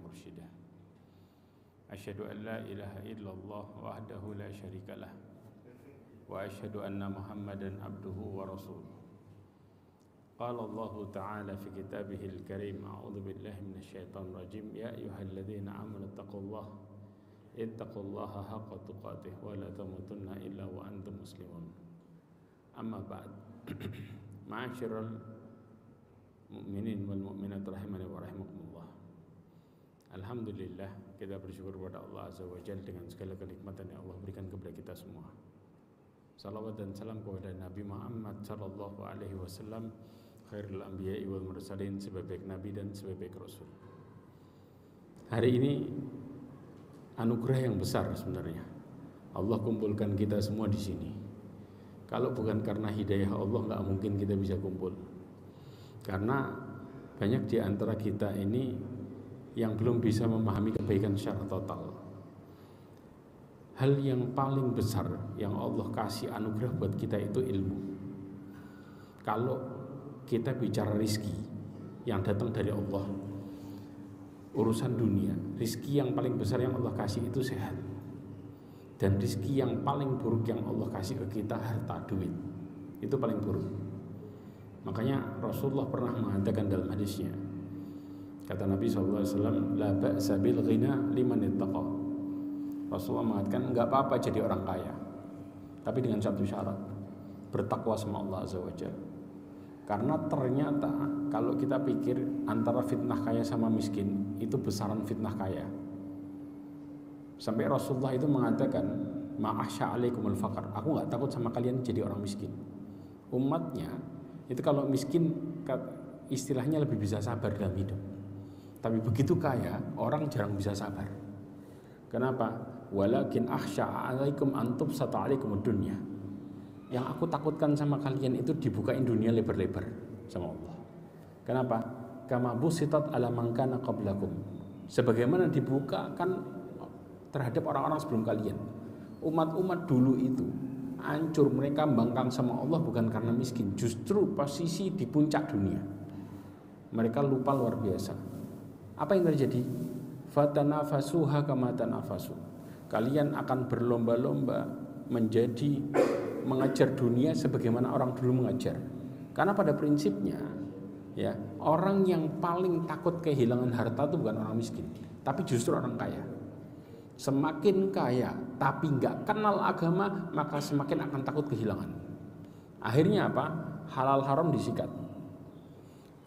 مرشدا أشهد أن لا إله إلا الله وحده لا شريك له وأشهد أن محمدا عبده ورسوله قال الله تعالى في كتابه الكريم أعوذ بالله من الشيطان الرجيم يا أيها الذين آمنوا اتقوا الله حق تقاته ولا تموتن إلا وأنتم مسلمون أما بعد معاشر المؤمنين والمؤminat rahimani wa rahimakumullah. Alhamdulillah, kita bersyukur kepada Allah Azza wa Jalla dengan segala kenikmatan yang Allah berikan kepada kita semua. Salawat dan salam kepada Nabi Muhammad sallallahu alaihi wasallam, khairul anbiya'i wal mursalin, sebaik-baik nabi dan sebaik-baik rasul. Hari ini anugerah yang besar sebenarnya. Allah kumpulkan kita semua di sini. Kalau bukan karena hidayah Allah, enggak mungkin kita bisa kumpul. Karena banyak di antara kita ini yang belum bisa memahami kebaikan secara total. Hal yang paling besar yang Allah kasih anugerah buat kita itu ilmu. Kalau kita bicara rizki yang datang dari Allah, urusan dunia, rizki yang paling besar yang Allah kasih itu sehat. Dan rizki yang paling buruk yang Allah kasih ke kita harta, duit. Itu paling buruk. Makanya Rasulullah pernah mengatakan dalam hadisnya, kata Nabi SAW, la ba'sa bil ghina liman ittaqa. Rasulullah mengatakan enggak apa-apa jadi orang kaya, tapi dengan satu syarat, bertakwa sama Allah Azza wa Jalla. Karena ternyata kalau kita pikir antara fitnah kaya sama miskin, itu besaran fitnah kaya. Sampai Rasulullah itu mengatakan, ma'asya alaikumul faqar, aku enggak takut sama kalian jadi orang miskin. Umatnya itu kalau miskin istilahnya lebih bisa sabar dalam hidup. Tapi begitu kaya, orang jarang bisa sabar. Kenapa? Walakin akhsha 'alaikum antum sata'alikumud dunya. Yang aku takutkan sama kalian itu dibukain dunia lebar-lebar sama Allah. Kenapa? Kama busitat ala man kana qablakum. Sebagaimana dibukakan terhadap orang-orang sebelum kalian. Umat-umat dulu itu hancur, mereka bangkang sama Allah bukan karena miskin, justru posisi di puncak dunia. Mereka lupa luar biasa. Apa yang terjadi? Fatanafasuha kama tanafasu. Kalian akan berlomba-lomba mengejar dunia sebagaimana orang dulu mengejar. Karena pada prinsipnya, ya, orang yang paling takut kehilangan harta itu bukan orang miskin, tapi justru orang kaya. Semakin kaya tapi nggak kenal agama, maka semakin akan takut kehilangan. Akhirnya apa? Halal haram disikat.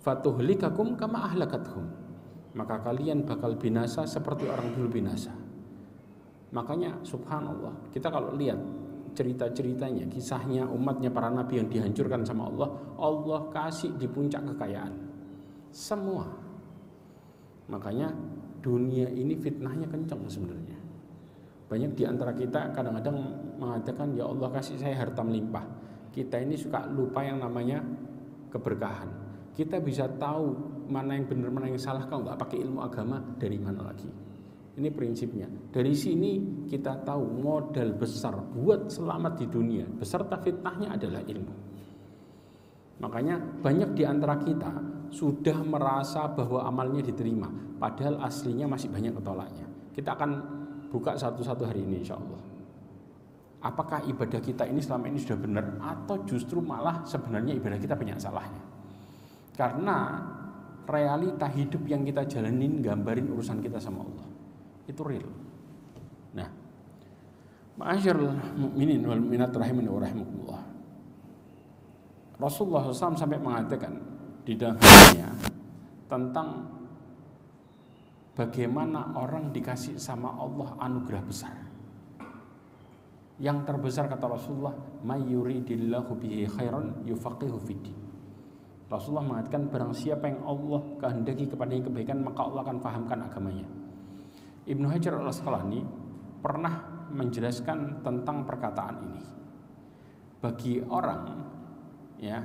Fatuhlikakum kama ahlakathum. Maka kalian bakal binasa seperti orang dulu binasa. Makanya subhanallah, kita kalau lihat cerita-ceritanya, kisahnya umatnya para nabi yang dihancurkan sama Allah, Allah kasih di puncak kekayaan semua. Makanya dunia ini fitnahnya kencang sebenarnya. Banyak di antara kita kadang-kadang mengatakan, ya Allah kasih saya harta melimpah. Kita ini suka lupa yang namanya keberkahan. Kita bisa tahu mana yang benar, mana yang salah kalau nggak pakai ilmu agama, dari mana lagi. Ini prinsipnya. Dari sini kita tahu modal besar buat selamat di dunia beserta fitnahnya adalah ilmu. Makanya banyak di antara kita sudah merasa bahwa amalnya diterima, padahal aslinya masih banyak ketolaknya. Kita akan buka satu-satu hari ini insya Allah. Apakah ibadah kita ini selama ini sudah benar, atau justru malah sebenarnya ibadah kita banyak salahnya? Karena realita hidup yang kita jalanin gambarin urusan kita sama Allah. Itu real. Nah, ma'asyiral mu'minin wal mu'minat rahimani wa rahimakumullah. Rasulullah SAW sampai mengatakan di dalam hadisnya tentang bagaimana orang dikasih sama Allah anugerah besar. Yang terbesar kata Rasulullah, may yuridillahu bihi khairan yufaqihu fiddin. Rasulullah mengatakan barang siapa yang Allah kehendaki kepadanya kebaikan, maka Allah akan fahamkan agamanya. Ibnu Hajar al-Asqalani pernah menjelaskan tentang perkataan ini. Bagi orang, ya,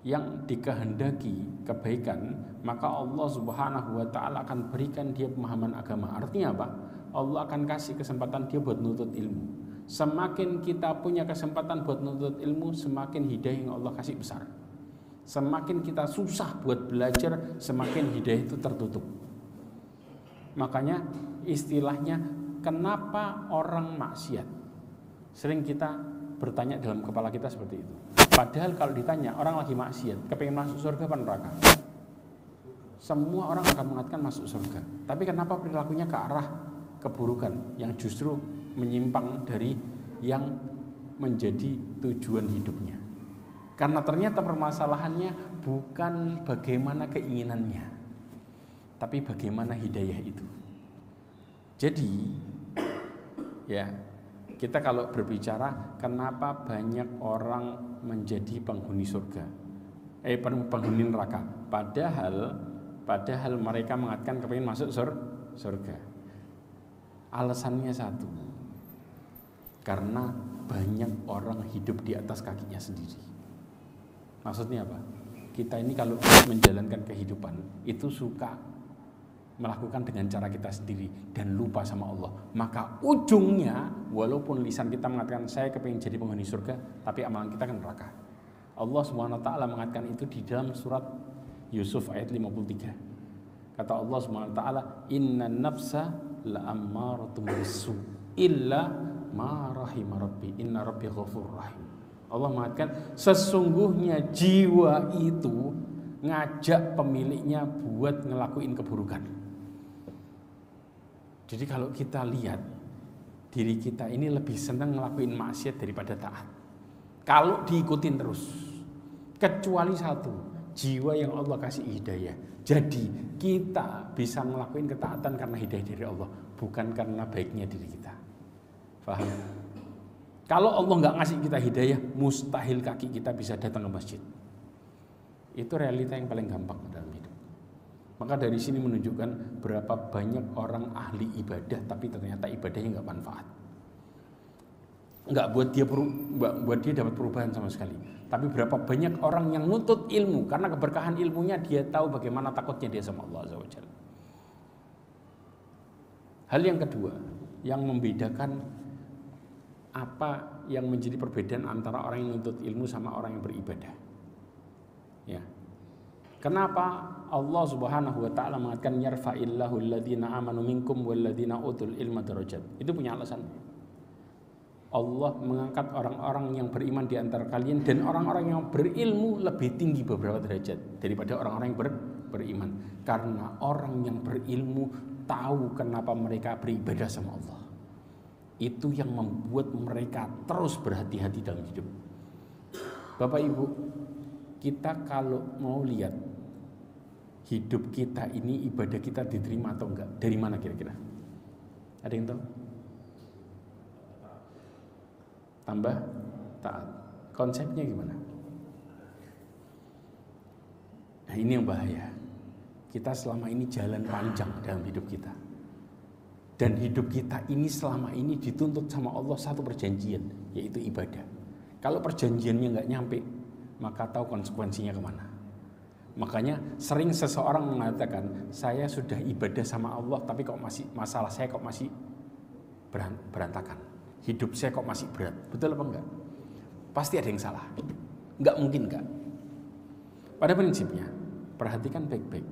yang dikehendaki kebaikan, maka Allah Subhanahu wa taala akan berikan dia pemahaman agama. Artinya apa? Allah akan kasih kesempatan dia buat nuntut ilmu. Semakin kita punya kesempatan buat nuntut ilmu, semakin hidayah yang Allah kasih besar. Semakin kita susah buat belajar, semakin hidayah itu tertutup. Makanya istilahnya kenapa orang maksiat? Sering kita bertanya dalam kepala kita seperti itu. Padahal kalau ditanya orang lagi maksiat, kepengen masuk surga apa neraka? Semua orang akan mengatakan masuk surga. Tapi kenapa perilakunya ke arah keburukan yang justru menyimpang dari yang menjadi tujuan hidupnya? Karena ternyata permasalahannya bukan bagaimana keinginannya, tapi bagaimana hidayah itu. Jadi ya, kita kalau berbicara kenapa banyak orang menjadi penghuni surga, penghuni neraka, padahal mereka mengatakan kepingin masuk surga. Alasannya satu, karena banyak orang hidup di atas kakinya sendiri. Maksudnya apa? Kita ini kalau menjalankan kehidupan itu suka melakukan dengan cara kita sendiri dan lupa sama Allah. Maka ujungnya walaupun lisan kita mengatakan saya kepingin jadi penghuni surga, tapi amalan kita kan neraka. Allah SWT mengatakan itu di dalam surat Yusuf ayat 53. Kata Allah SWT, inna nafsa la'ammaratun bisu illa ma rahima rabbi inna rabbi ghafur rahim. Allah mengatakan sesungguhnya jiwa itu ngajak pemiliknya buat ngelakuin keburukan. Jadi kalau kita lihat diri kita ini lebih senang ngelakuin maksiat daripada taat. Kalau diikutin terus. Kecuali satu, jiwa yang Allah kasih hidayah. Jadi kita bisa ngelakuin ketaatan karena hidayah dari Allah, bukan karena baiknya diri kita. Paham? Kalau Allah nggak ngasih kita hidayah, mustahil kaki kita bisa datang ke masjid. Itu realita yang paling gampang dalam hidup. Maka dari sini menunjukkan berapa banyak orang ahli ibadah, tapi ternyata ibadahnya nggak manfaat. Nggak buat dia dapat perubahan sama sekali. Tapi berapa banyak orang yang nuntut ilmu, karena keberkahan ilmunya dia tahu bagaimana takutnya dia sama Allah Azza wa Jalla. Hal yang kedua, yang membedakan apa yang menjadi perbedaan antara orang yang menuntut ilmu sama orang yang beribadah. Ya. Kenapa Allah Subhanahu wa taala mengatakan yarfa'illahu alladziina aamanu minkum walladziina utul ilma darajat? Itu punya alasan. Allah mengangkat orang-orang yang beriman di antara kalian dan orang-orang yang berilmu lebih tinggi beberapa derajat daripada orang-orang yang beriman. Karena orang yang berilmu tahu kenapa mereka beribadah sama Allah. Itu yang membuat mereka terus berhati-hati dalam hidup. Bapak Ibu, kita kalau mau lihat hidup kita ini, ibadah kita diterima atau enggak, dari mana kira-kira? Ada yang tahu? Tambah taat. Konsepnya gimana? Nah, ini yang bahaya. Kita selama ini jalan panjang dalam hidup kita. Dan hidup kita ini selama ini dituntut sama Allah satu perjanjian, yaitu ibadah. Kalau perjanjiannya nggak nyampe, maka tahu konsekuensinya kemana. Makanya sering seseorang mengatakan, saya sudah ibadah sama Allah, tapi kok masih masalah saya kok masih berantakan. Hidup saya kok masih berat. Betul apa enggak? Pasti ada yang salah. Enggak mungkin enggak. Pada prinsipnya, perhatikan baik-baik.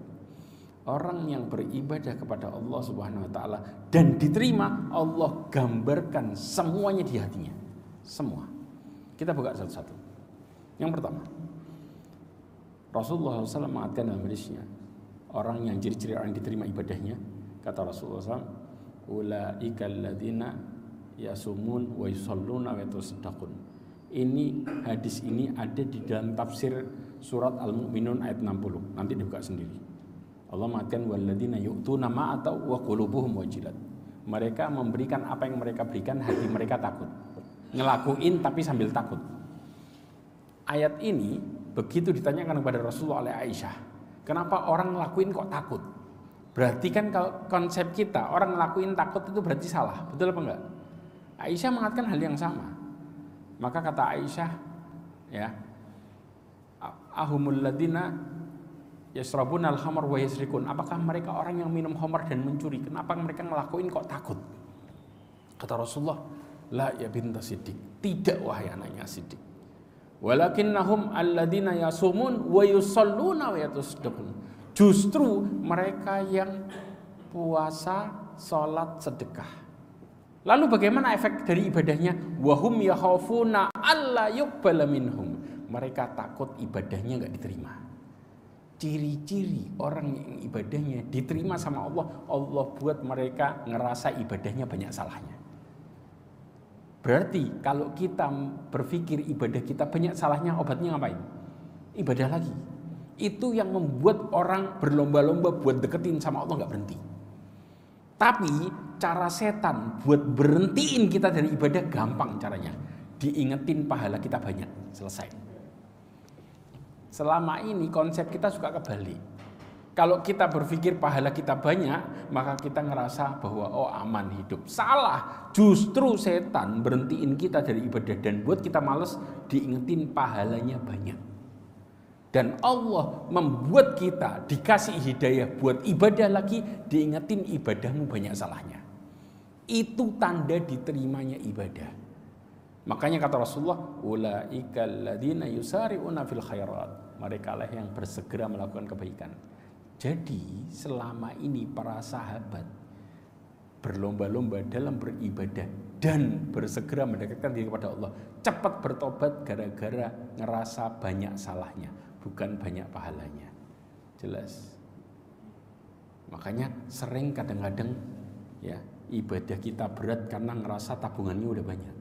Orang yang beribadah kepada Allah Subhanahu wa taala dan diterima, Allah gambarkan semuanya di hatinya. Semua. Kita buka satu-satu. Yang pertama, Rasulullah SAW mengatakan dalam hadisnya, orang yang ciri-ciri orang yang diterima ibadahnya, kata Rasulullah SAW, ulaika alladzina yasumun wa yusalluna wa yatasaddaqun. Ini hadis ini ada di dalam tafsir surat Al-Mu'minun ayat 60. Nanti dibuka sendiri. Allah mengatakan walladzina yu'tuna ma atau wa qulubuhum wajilat. Mereka memberikan apa yang mereka berikan, hati mereka takut. Ngelakuin tapi sambil takut. Ayat ini begitu ditanyakan kepada Rasulullah oleh Aisyah, kenapa orang ngelakuin kok takut? Berarti kan kalau konsep kita orang ngelakuin takut itu berarti salah, betul apa enggak? Aisyah mengatakan hal yang sama. Maka kata Aisyah, ya, ahumul ladina yasrabuna al-khamar wa yasrikun. Apakah mereka orang yang minum khamar dan mencuri? Kenapa mereka ngelakuin kok takut? Kata Rasulullah, la ya binta Siddiq. Tidak wahai anaknya Siddiq. Walakinnahum alladina yasumun wa yusalluna wa yatasaddaqun. Justru mereka yang puasa, sholat, sedekah. Lalu bagaimana efek dari ibadahnya? Wahum yakhafuna alla yuqbala minhum. Mereka takut ibadahnya nggak diterima. Ciri-ciri orang yang ibadahnya diterima sama Allah, Allah buat mereka ngerasa ibadahnya banyak salahnya. Berarti kalau kita berpikir ibadah kita banyak salahnya, obatnya ngapain? Ibadah lagi. Itu yang membuat orang berlomba-lomba buat deketin sama Allah nggak berhenti. Tapi cara setan buat berhentiin kita dari ibadah gampang caranya. Diingetin pahala kita banyak, selesai. Selama ini konsep kita suka kebalik. Kalau kita berpikir pahala kita banyak, maka kita ngerasa bahwa oh aman hidup. Salah, justru setan berhentiin kita dari ibadah dan buat kita males, diingetin pahalanya banyak. Dan Allah membuat kita dikasih hidayah buat ibadah lagi, diingetin ibadahmu banyak salahnya. Itu tanda diterimanya ibadah. Makanya kata Rasulullah, ulaikal ladzina yusari'una fil khairat. Mereka lah yang bersegera melakukan kebaikan. Jadi selama ini para sahabat berlomba-lomba dalam beribadah dan bersegera mendekatkan diri kepada Allah. Cepat bertobat gara-gara ngerasa banyak salahnya, bukan banyak pahalanya. Jelas. Makanya sering kadang-kadang ya ibadah kita berat karena ngerasa tabungannya udah banyak.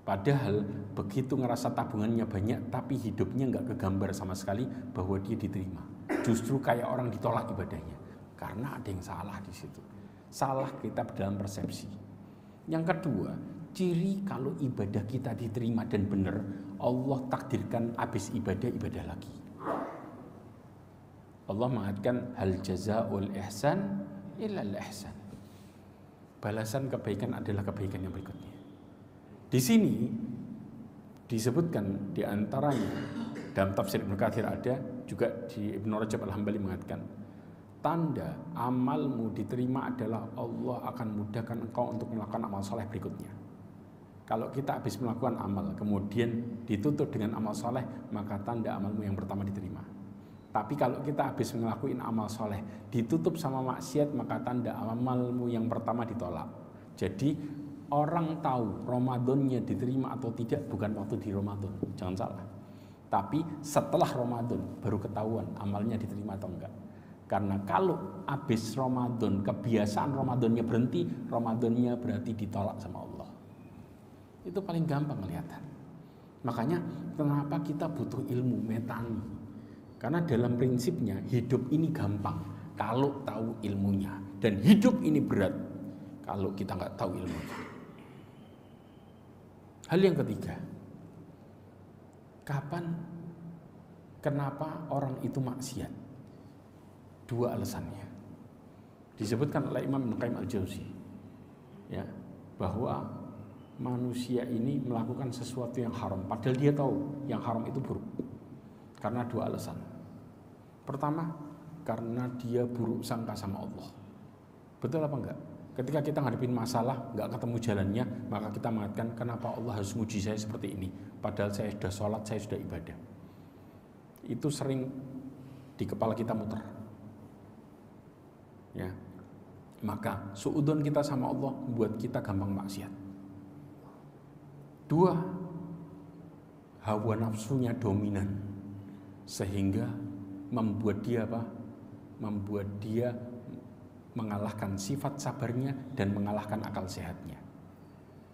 Padahal begitu ngerasa tabungannya banyak tapi hidupnya nggak kegambar sama sekali bahwa dia diterima. Justru kayak orang ditolak ibadahnya karena ada yang salah di situ. Salah kita dalam persepsi. Yang kedua, ciri kalau ibadah kita diterima dan benar, Allah takdirkan habis ibadah lagi. Allah mengatakan hal jazaul ihsan illal ihsan. Balasan kebaikan adalah kebaikan yang berikutnya. Di sini disebutkan di antaranya dalam tafsir Ibnu Katsir ada, juga di Ibnu Rajab Al-Hambali mengatakan tanda amalmu diterima adalah Allah akan mudahkan engkau untuk melakukan amal soleh berikutnya. Kalau kita habis melakukan amal kemudian ditutup dengan amal soleh, maka tanda amalmu yang pertama diterima. Tapi kalau kita habis ngelakuin amal soleh ditutup sama maksiat, maka tanda amalmu yang pertama ditolak. Jadi orang tahu Ramadannya diterima atau tidak bukan waktu di Ramadan, jangan salah. Tapi setelah Ramadan baru ketahuan amalnya diterima atau enggak. Karena kalau habis Ramadan, kebiasaan Ramadannya berhenti, Ramadannya berarti ditolak sama Allah. Itu paling gampang kelihatan. Makanya kenapa kita butuh ilmu metani? Karena dalam prinsipnya hidup ini gampang kalau tahu ilmunya, dan hidup ini berat kalau kita nggak tahu ilmunya. Hal yang ketiga, kenapa orang itu maksiat? Dua alasannya. Disebutkan oleh Imam Ibnu Qayyim Al-Jauzi, ya, bahwa manusia ini melakukan sesuatu yang haram, padahal dia tahu yang haram itu buruk. Karena dua alasan. Pertama, karena dia buruk sangka sama Allah. Betul apa enggak? Ketika kita ngadepin masalah, nggak ketemu jalannya, maka kita mengatakan, kenapa Allah harus nguji saya seperti ini? Padahal saya sudah sholat, saya sudah ibadah. Itu sering di kepala kita muter. Ya, maka suudzon kita sama Allah buat kita gampang maksiat. Dua, hawa nafsunya dominan, sehingga membuat dia apa? Membuat dia mengalahkan sifat sabarnya dan mengalahkan akal sehatnya.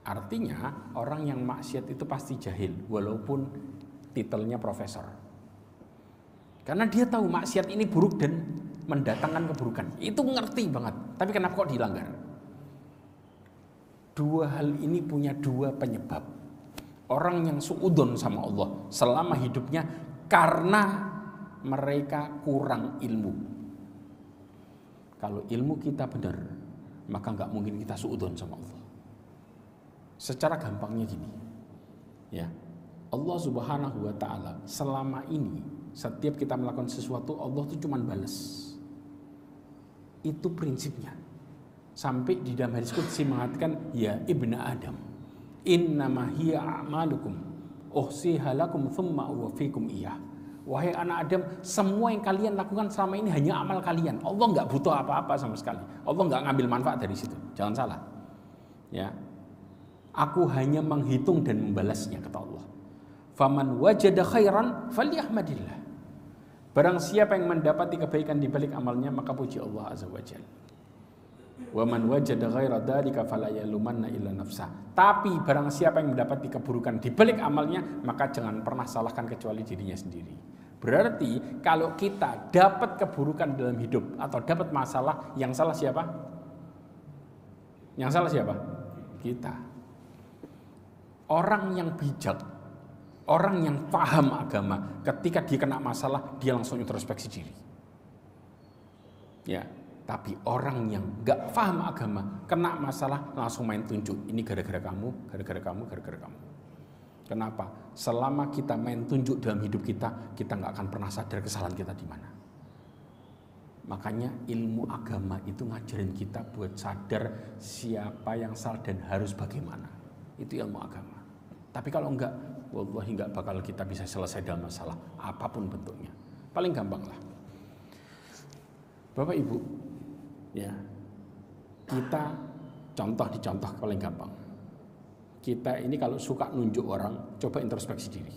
Artinya orang yang maksiat itu pasti jahil walaupun titelnya profesor. Karena dia tahu maksiat ini buruk dan mendatangkan keburukan. Itu ngerti banget. Tapi kenapa kok dilanggar? Dua hal ini punya dua penyebab. Orang yang suudzon sama Allah selama hidupnya karena mereka kurang ilmu. Kalau ilmu kita benar, maka nggak mungkin kita suudzon sama Allah. Secara gampangnya gini, ya, Allah Subhanahu Wa Taala selama ini setiap kita melakukan sesuatu Allah tuh cuman balas. Itu prinsipnya. Sampai di dalam hadis qudsi mengatakan, ya ibna Adam, innama hiya a'malukum uhsiha lakum thumma uwaffikum iyah Wahai anak Adam, semua yang kalian lakukan selama ini hanya amal kalian. Allah nggak butuh apa-apa sama sekali. Allah nggak ngambil manfaat dari situ. Jangan salah. Ya, aku hanya menghitung dan membalasnya, kata Allah. Faman wajada khairan falyahmadillah. Barang siapa yang mendapati kebaikan di balik amalnya, maka puji Allah azza wajalla. Wa man wajada ghaira dzalika fala yalumanna illa nafsa. Tapi barang siapa yang mendapati keburukan di balik amalnya, maka jangan pernah salahkan kecuali dirinya sendiri. Berarti kalau kita dapat keburukan dalam hidup atau dapat masalah, yang salah siapa? Yang salah siapa? Kita. Orang yang bijak, orang yang paham agama, ketika dia kena masalah, dia langsung introspeksi diri. Ya. Tapi orang yang gak paham agama, kena masalah langsung main tunjuk. Ini gara-gara kamu, gara-gara kamu, gara-gara kamu. Kenapa? Selama kita main tunjuk dalam hidup kita, kita gak akan pernah sadar kesalahan kita di mana. Makanya ilmu agama itu ngajarin kita buat sadar siapa yang salah dan harus bagaimana. Itu ilmu agama. Tapi kalau enggak, wallahi enggak bakal kita bisa selesai dalam masalah apapun bentuknya. Paling gampang lah. Bapak Ibu, ya, kita dicontoh paling gampang. Kita ini kalau suka nunjuk orang, coba introspeksi diri.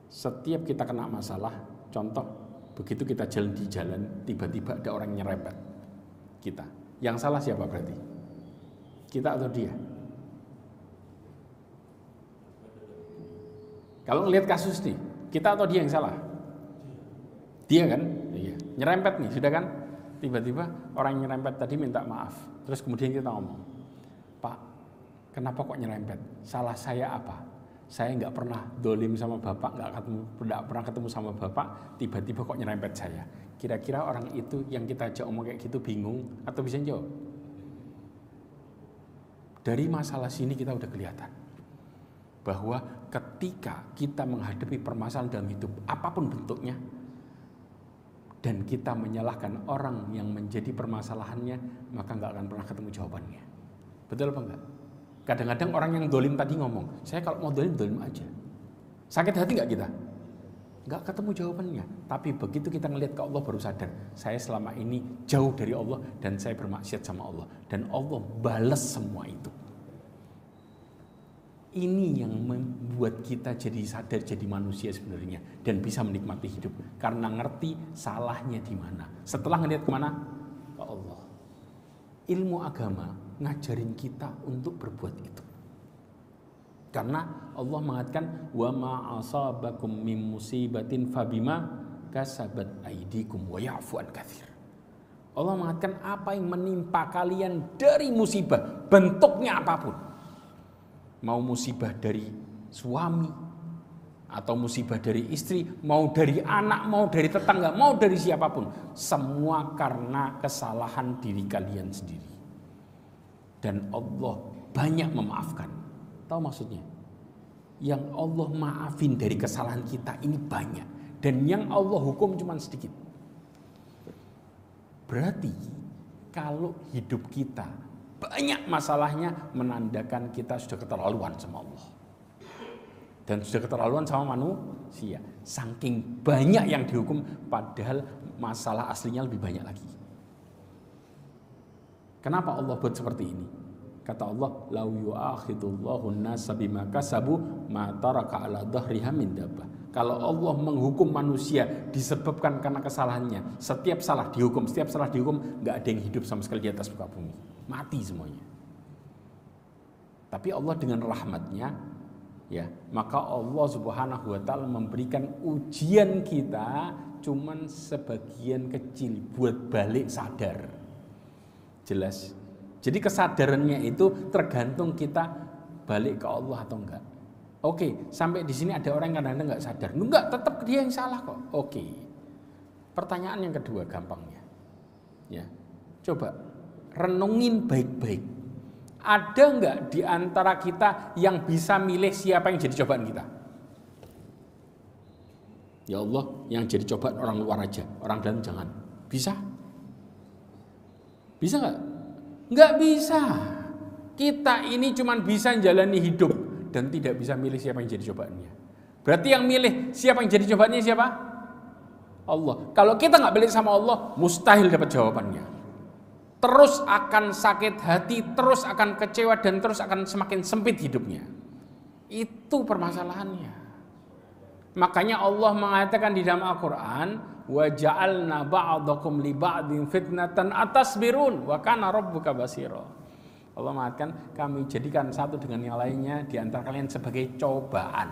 Setiap kita kena masalah, contoh begitu kita jalan di jalan, tiba-tiba ada orang nyerempet kita. Yang salah siapa berarti? Kita atau dia? Kalau ngelihat kasus nih, kita atau dia yang salah? Dia kan? Iya. Nyerempet nih, sudah kan? Tiba-tiba orang yang nyerempet tadi minta maaf. Terus kemudian kita ngomong, Pak, kenapa kok nyerempet? Salah saya apa? Saya nggak pernah dolim sama Bapak, nggak pernah ketemu sama Bapak, tiba-tiba kok nyerempet saya. Kira-kira orang itu yang kita ajak omong kayak gitu bingung atau bisa jawab? Dari masalah sini kita udah kelihatan bahwa ketika kita menghadapi permasalahan dalam hidup, apapun bentuknya, dan kita menyalahkan orang yang menjadi permasalahannya, maka nggak akan pernah ketemu jawabannya. Betul apa enggak? Kadang-kadang orang yang dolim tadi ngomong, saya kalau mau dolim aja. Sakit hati nggak kita? Nggak ketemu jawabannya. Tapi begitu kita ngelihat ke Allah baru sadar, saya selama ini jauh dari Allah dan saya bermaksiat sama Allah. Dan Allah balas semua itu. Ini yang membuat kita jadi sadar, jadi manusia sebenarnya, dan bisa menikmati hidup karena ngerti salahnya di mana. Setelah ngelihat kemana? Ke Allah. Ilmu agama ngajarin kita untuk berbuat itu. Karena Allah mengatakan wa ma asabakum min musibatin fabima kasabat aydikum wa ya'fu an katsir. Allah mengatakan apa yang menimpa kalian dari musibah, bentuknya apapun. Mau musibah dari suami, atau musibah dari istri, mau dari anak, mau dari tetangga, mau dari siapapun. Semua karena kesalahan diri kalian sendiri. Dan Allah banyak memaafkan. Tahu maksudnya? Yang Allah maafin dari kesalahan kita ini banyak. Dan yang Allah hukum cuma sedikit. Berarti kalau hidup kita banyak masalahnya, menandakan kita sudah keterlaluan sama Allah. Dan sudah keterlaluan sama manusia. Saking banyak yang dihukum, padahal masalah aslinya lebih banyak lagi. Kenapa Allah buat seperti ini? Kata Allah, "Lau yu'akhidullahu an-nasa bima kasabu ma taraka 'ala dhahriha min dabbah." Kalau Allah menghukum manusia disebabkan karena kesalahannya, setiap salah dihukum, nggak ada yang hidup sama sekali di atas muka bumi, mati semuanya. Tapi Allah dengan rahmatnya, ya, maka Allah Subhanahu wa taala memberikan ujian kita cuman sebagian kecil buat balik sadar. Jelas. Jadi kesadarannya itu tergantung kita balik ke Allah atau enggak. Oke, sampai di sini ada orang yang kadang-kadang enggak sadar. Enggak, tetap dia yang salah kok. Oke. Pertanyaan yang kedua gampangnya. Ya. Coba renungin baik-baik. Ada enggak di antara kita yang bisa milih siapa yang jadi cobaan kita? Ya Allah, yang jadi cobaan orang luar aja, orang dalam jangan. Bisa? Bisa enggak? Enggak bisa. Kita ini cuma bisa menjalani hidup dan tidak bisa milih siapa yang jadi cobaannya. Berarti yang milih siapa yang jadi cobaannya siapa? Allah. Kalau kita nggak balik sama Allah, mustahil dapat jawabannya. Terus akan sakit hati, terus akan kecewa, dan terus akan semakin sempit hidupnya. Itu permasalahannya. Makanya Allah mengatakan di dalam Al-Quran, wa ja'alna ba'dakum li ba'din fitnatan atasbirun wa kana rabbuka basira. Allah mengatakan kami jadikan satu dengan yang lainnya di antara kalian sebagai cobaan.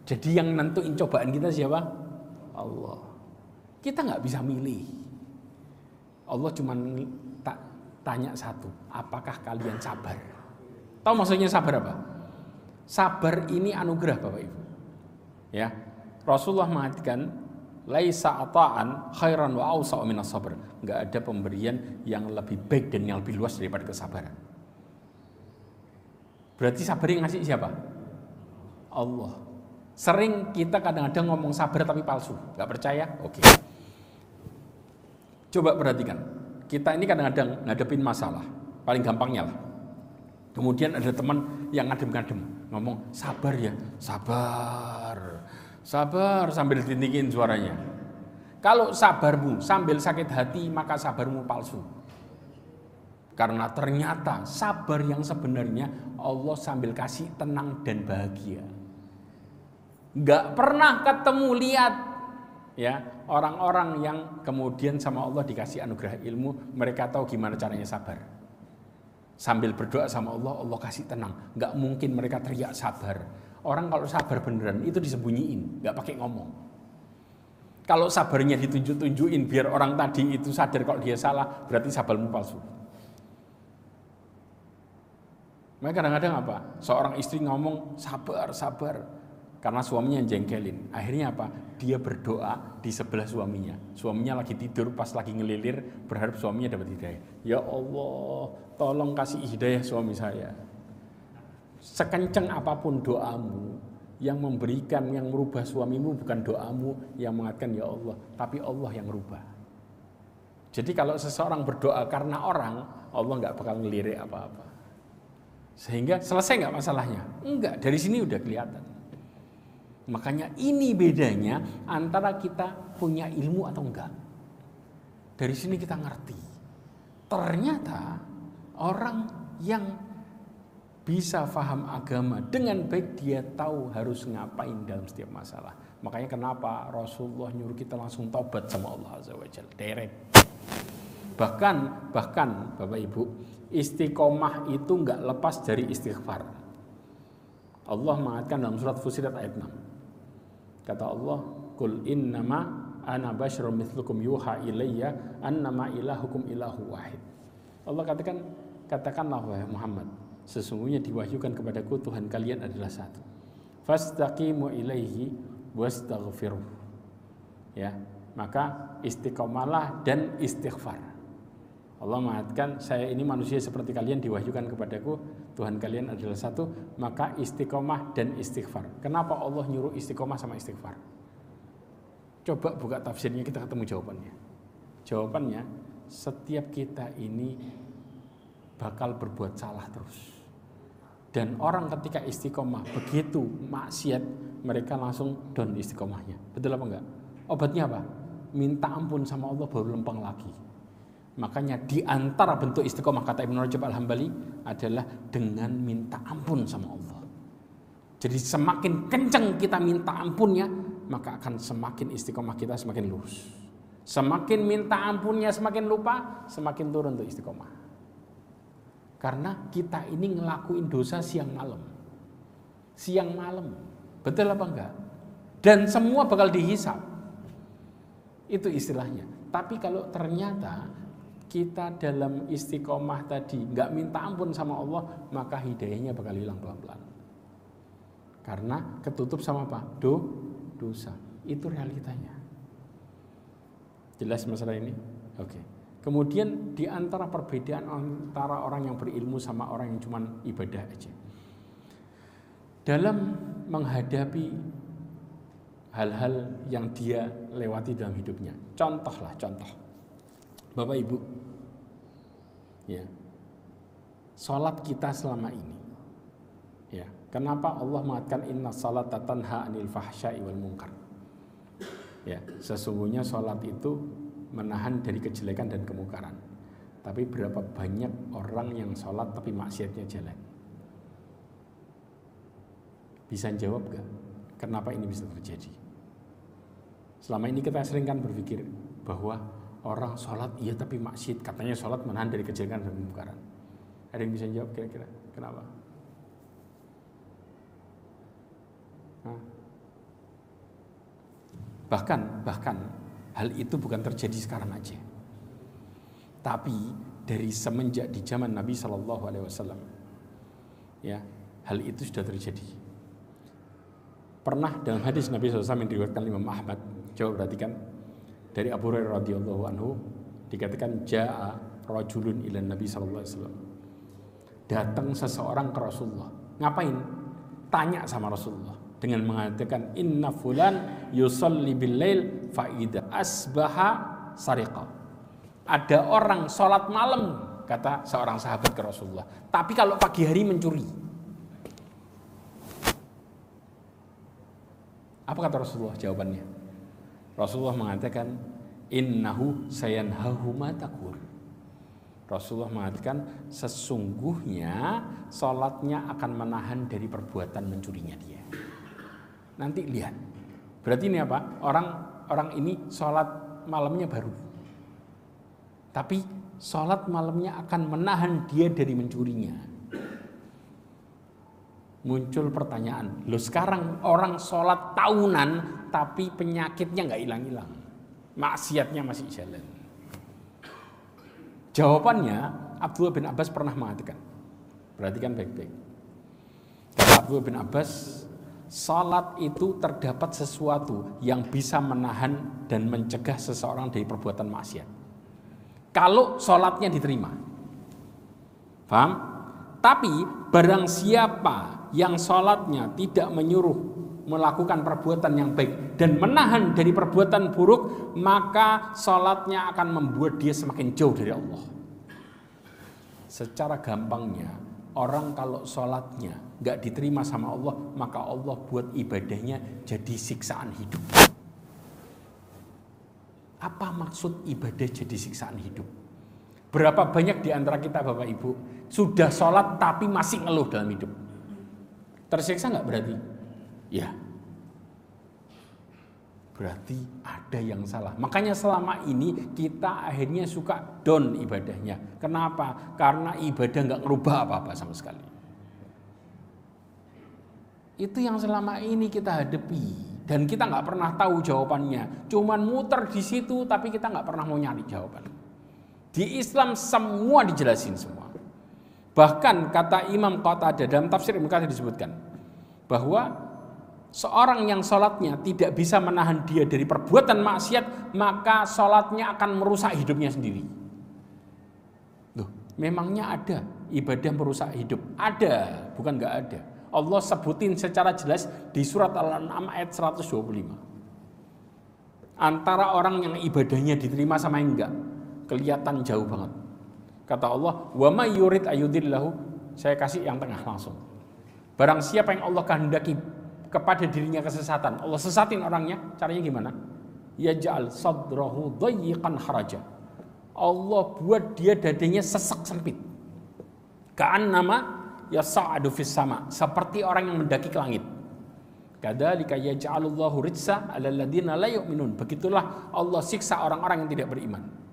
Jadi yang nentuin cobaan kita siapa? Allah. Kita nggak bisa milih. Allah cuma tanya satu, apakah kalian sabar? Tahu maksudnya sabar apa? Sabar ini anugerah Bapak Ibu. Ya, Rasulullah mengatakan laisa ata'an khairan wa awsa'u minas sabr. Enggak ada pemberian yang lebih baik dan yang lebih luas daripada kesabaran. Berarti sabar yang ngasih siapa? Allah. Sering kita kadang-kadang ngomong sabar tapi palsu. Enggak percaya? Oke. Coba perhatikan. Kita ini kadang-kadang ngadepin masalah. Paling gampangnya lah. Kemudian ada teman yang ngadem-ngadem, ngomong sabar ya, sabar, sabar sambil ditinggiin suaranya. Kalau sabarmu sambil sakit hati, maka sabarmu palsu. Karena ternyata sabar yang sebenarnya Allah sambil kasih tenang dan bahagia. Gak pernah ketemu lihat ya orang-orang yang kemudian sama Allah dikasih anugerah ilmu, mereka tahu gimana caranya sabar. Sambil berdoa sama Allah, Allah kasih tenang. Gak mungkin mereka teriak sabar. Orang kalau sabar beneran itu disembunyiin, gak pakai ngomong. Kalau sabarnya ditunjuk-tunjukin biar orang tadi itu sadar kalau dia salah, berarti sabarmu palsu. Mereka kadang-kadang apa? Seorang istri ngomong sabar, sabar. Karena suaminya jengkelin. Akhirnya apa? Dia berdoa di sebelah suaminya. Suaminya lagi tidur, pas lagi ngelilir, berharap suaminya dapat hidayah. Ya Allah, tolong kasih hidayah suami saya. Sekenceng apapun doamu, yang memberikan, yang merubah suamimu bukan doamu yang mengatakan ya Allah, tapi Allah yang merubah. Jadi kalau seseorang berdoa karena orang, Allah nggak bakal ngelirik apa-apa. Sehingga selesai nggak masalahnya? Enggak, dari sini udah kelihatan. Makanya ini bedanya antara kita punya ilmu atau enggak. Dari sini kita ngerti. Ternyata orang yang bisa paham agama dengan baik, dia tahu harus ngapain dalam setiap masalah. Makanya kenapa Rasulullah nyuruh kita langsung taubat sama Allah Azza wa Jalla, direct. Bahkan Bapak Ibu, istiqomah itu enggak lepas dari istighfar. Allah mengatakan dalam surat Fussilat ayat 6. Kata Allah, "Qul innama ana basyarum mithlukum yuha ilayya annama ilahukum ilahu wahid." Allah katakanlah wahai Muhammad, sesungguhnya diwahyukan kepadaku Tuhan kalian adalah satu. Fastaqimu ilaihi wastaghfiruh. Ya, maka istiqomalah dan istighfar. Allah mengatakan, saya ini manusia seperti kalian, diwahyukan kepadaku Tuhan kalian adalah satu, maka istiqomah dan istighfar. Kenapa Allah nyuruh istiqomah sama istighfar? Coba buka tafsirnya, kita ketemu jawabannya. Jawabannya, setiap kita ini bakal berbuat salah terus. Dan orang ketika istiqomah, begitu maksiat, mereka langsung down istiqomahnya. Betul apa enggak? Obatnya apa? Minta ampun sama Allah baru lempeng lagi. Makanya di antara bentuk istiqomah, kata Ibnu Rajab Al-Hambali, adalah dengan minta ampun sama Allah. Jadi semakin kencang kita minta ampunnya, maka akan semakin istiqomah kita semakin lurus. Semakin minta ampunnya semakin lupa, semakin turun tuh istiqomah. Karena kita ini ngelakuin dosa siang malam. Siang malam. Betul apa enggak? Dan semua bakal dihisab. Itu istilahnya. Tapi kalau ternyata kita dalam istiqomah tadi nggak minta ampun sama Allah, maka hidayahnya bakal hilang pelan-pelan. Karena ketutup sama apa? Dosa. Itu realitanya. Jelas masalah ini? Oke. Kemudian di antara perbedaan antara orang yang berilmu sama orang yang cuma ibadah aja. Dalam menghadapi hal-hal yang dia lewati dalam hidupnya. Contoh. Bapak Ibu, ya, salat kita selama ini, ya, kenapa Allah mengatakan inna salata tanha anil fahsya'i wal munkar? Ya, sesungguhnya sholat itu menahan dari kejelekan dan kemungkaran. Tapi berapa banyak orang yang sholat tapi maksiatnya jalan? Bisa jawab gak? Kenapa ini bisa terjadi? Selama ini kita sering kan berpikir bahwa orang sholat iya tapi maksiat, katanya sholat menahan dari kejelekan dan kemungkaran. Ada yang bisa jawab kira-kira kenapa? Bahkan hal itu bukan terjadi sekarang aja. Tapi dari semenjak di zaman Nabi Shallallahu Alaihi Wasallam, ya hal itu sudah terjadi. Pernah dalam hadis Nabi SAW yang diriwayatkan Imam Ahmad, coba perhatikan dari Abu Hurairah radhiyallahu anhu dikatakan jaa rajulun ila Nabi Shallallahu Alaihi Wasallam. Datang seseorang ke Rasulullah. Ngapain? Tanya sama Rasulullah dengan mengatakan inna fulan yusalli bil lail fa idza asbaha sariqa. Ada orang sholat malam, kata seorang sahabat ke Rasulullah, tapi kalau pagi hari mencuri. Apa kata Rasulullah jawabannya? Rasulullah mengatakan innahu sayanhahu ma taqul. Rasulullah mengatakan sesungguhnya sholatnya akan menahan dari perbuatan mencurinya dia. Nanti lihat. Berarti ini apa? Orang ini sholat malamnya baru. Tapi sholat malamnya akan menahan dia dari mencurinya. Muncul pertanyaan, loh sekarang orang sholat tahunan tapi penyakitnya nggak hilang-hilang, maksiatnya masih jalan. Jawabannya Abdullah bin Abbas pernah mengatakan, perhatikan baik-baik. Kata Abdullah bin Abbas, sholat itu terdapat sesuatu yang bisa menahan dan mencegah seseorang dari perbuatan maksiat. Kalau sholatnya diterima, paham? Tapi barang siapa yang sholatnya tidak menyuruh melakukan perbuatan yang baik dan menahan dari perbuatan buruk, maka sholatnya akan membuat dia semakin jauh dari Allah. Secara gampangnya, orang kalau sholatnya gak diterima sama Allah, maka Allah buat ibadahnya jadi siksaan hidup. Apa maksud ibadah jadi siksaan hidup? Berapa banyak di antara kita Bapak Ibu sudah sholat tapi masih ngeluh dalam hidup? Tersiksa nggak berarti? Ya. Berarti ada yang salah. Makanya selama ini kita akhirnya suka down ibadahnya. Kenapa? Karena ibadah nggak ngerubah apa-apa sama sekali. Itu yang selama ini kita hadapi. Dan kita nggak pernah tahu jawabannya. Cuman muter di situ tapi kita nggak pernah mau nyari jawaban. Di Islam semua dijelasin semua. Bahkan kata Imam Qatadah dalam tafsir Ibnu Katsir disebutkan bahwa seorang yang sholatnya tidak bisa menahan dia dari perbuatan maksiat, maka sholatnya akan merusak hidupnya sendiri. Loh, memangnya ada ibadah merusak hidup? Ada, bukan nggak ada. Allah sebutin secara jelas di surat Al-An'am ayat 125. Antara orang yang ibadahnya diterima sama yang enggak, kelihatan jauh banget. Kata Allah, wa may yurid ayudillahu, saya kasih yang tengah langsung. Barang siapa yang Allah kehendaki kepada dirinya kesesatan, Allah sesatin orangnya, caranya gimana? Yaj'al sadrahu dayyiqan haraja. Allah buat dia dadanya sesek sempit. Ka'annama yas'adu fis sama, seperti orang yang mendaki ke langit. Kadzalika yaj'alullahu rijsa 'alal ladzina la yu'minun. Begitulah Allah siksa orang-orang yang tidak beriman.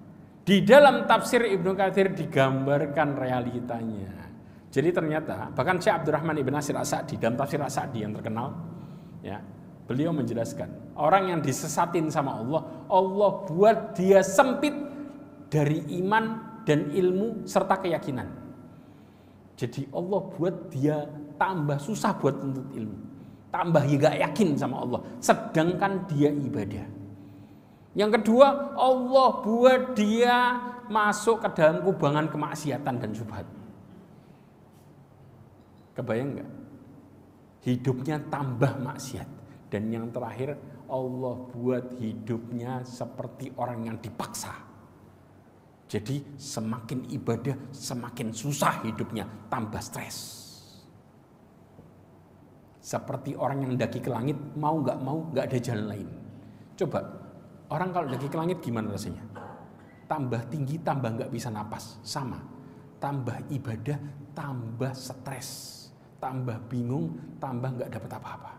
Di dalam tafsir Ibnu Katsir digambarkan realitanya. Jadi ternyata bahkan Syekh Abdurrahman Ibn Nasir As-Sa'di dalam tafsir As-Sa'di yang terkenal, ya, beliau menjelaskan orang yang disesatin sama Allah, Allah buat dia sempit dari iman dan ilmu serta keyakinan. Jadi Allah buat dia tambah susah buat menuntut ilmu, tambah gak yakin sama Allah, sedangkan dia ibadah. Yang kedua, Allah buat dia masuk ke dalam kubangan kemaksiatan dan syubhat. Kebayang nggak? Hidupnya tambah maksiat. Dan yang terakhir, Allah buat hidupnya seperti orang yang dipaksa. Jadi semakin ibadah, semakin susah hidupnya, tambah stres. Seperti orang yang mendaki ke langit, mau nggak ada jalan lain. Coba Orang kalau daki ke langit gimana rasanya? Tambah tinggi, tambah nggak bisa napas. Sama. Tambah ibadah, tambah stres. Tambah bingung, tambah nggak dapat apa-apa.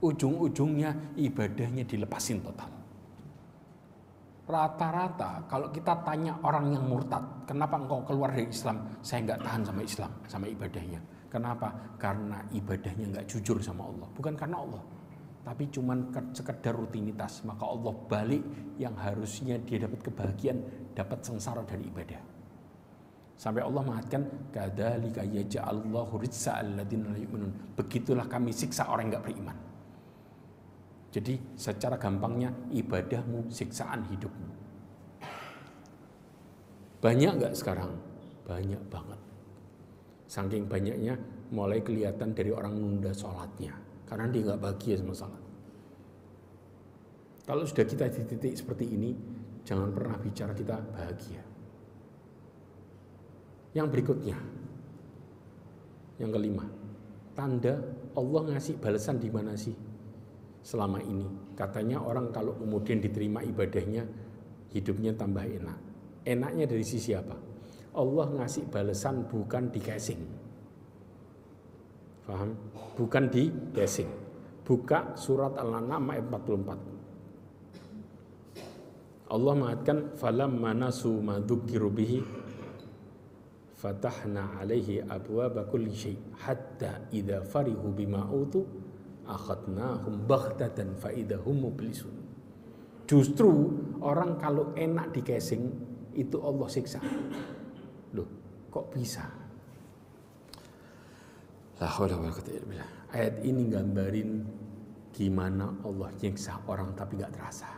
Ujung-ujungnya ibadahnya dilepasin total. Rata-rata kalau kita tanya orang yang murtad, kenapa engkau keluar dari Islam? Saya nggak tahan sama Islam, sama ibadahnya. Kenapa? Karena ibadahnya nggak jujur sama Allah. Bukan karena Allah, tapi cuman sekedar rutinitas. Maka Allah balik yang harusnya dia dapat kebahagiaan, dapat sengsara dari ibadah. Sampai Allah mengatakan, kadzalika yaj'alullahu rijsa alladziina la yu'minun. Begitulah kami siksa orang yang nggak beriman. Jadi secara gampangnya ibadahmu siksaan hidupmu. Banyak nggak sekarang? Banyak banget. Saking banyaknya mulai kelihatan dari orang nunda sholatnya. Karena dia nggak bahagia sama sholat. Kalau sudah kita di titik seperti ini, jangan pernah bicara kita bahagia. Yang berikutnya, yang kelima, tanda Allah ngasih balasan di mana sih? Selama ini katanya orang kalau kemudian diterima ibadahnya, hidupnya tambah enak. Enaknya dari sisi apa? Allah ngasih balasan bukan di casing. Paham? Bukan di casing. Buka surat Al-An'am ayat 44. Allah mengatakan falamma nasu ma dzukiru bihi fatahna alaihi abwaaba kulli syai' hatta idza farihu bima utu akhadnahum baghtatan fa idahum mublisun. Justru orang kalau enak di casing itu Allah siksa. Loh, kok bisa? La haula wala quwwata illa billah. Ayat ini gambarin gimana Allah nyiksa orang tapi gak terasa.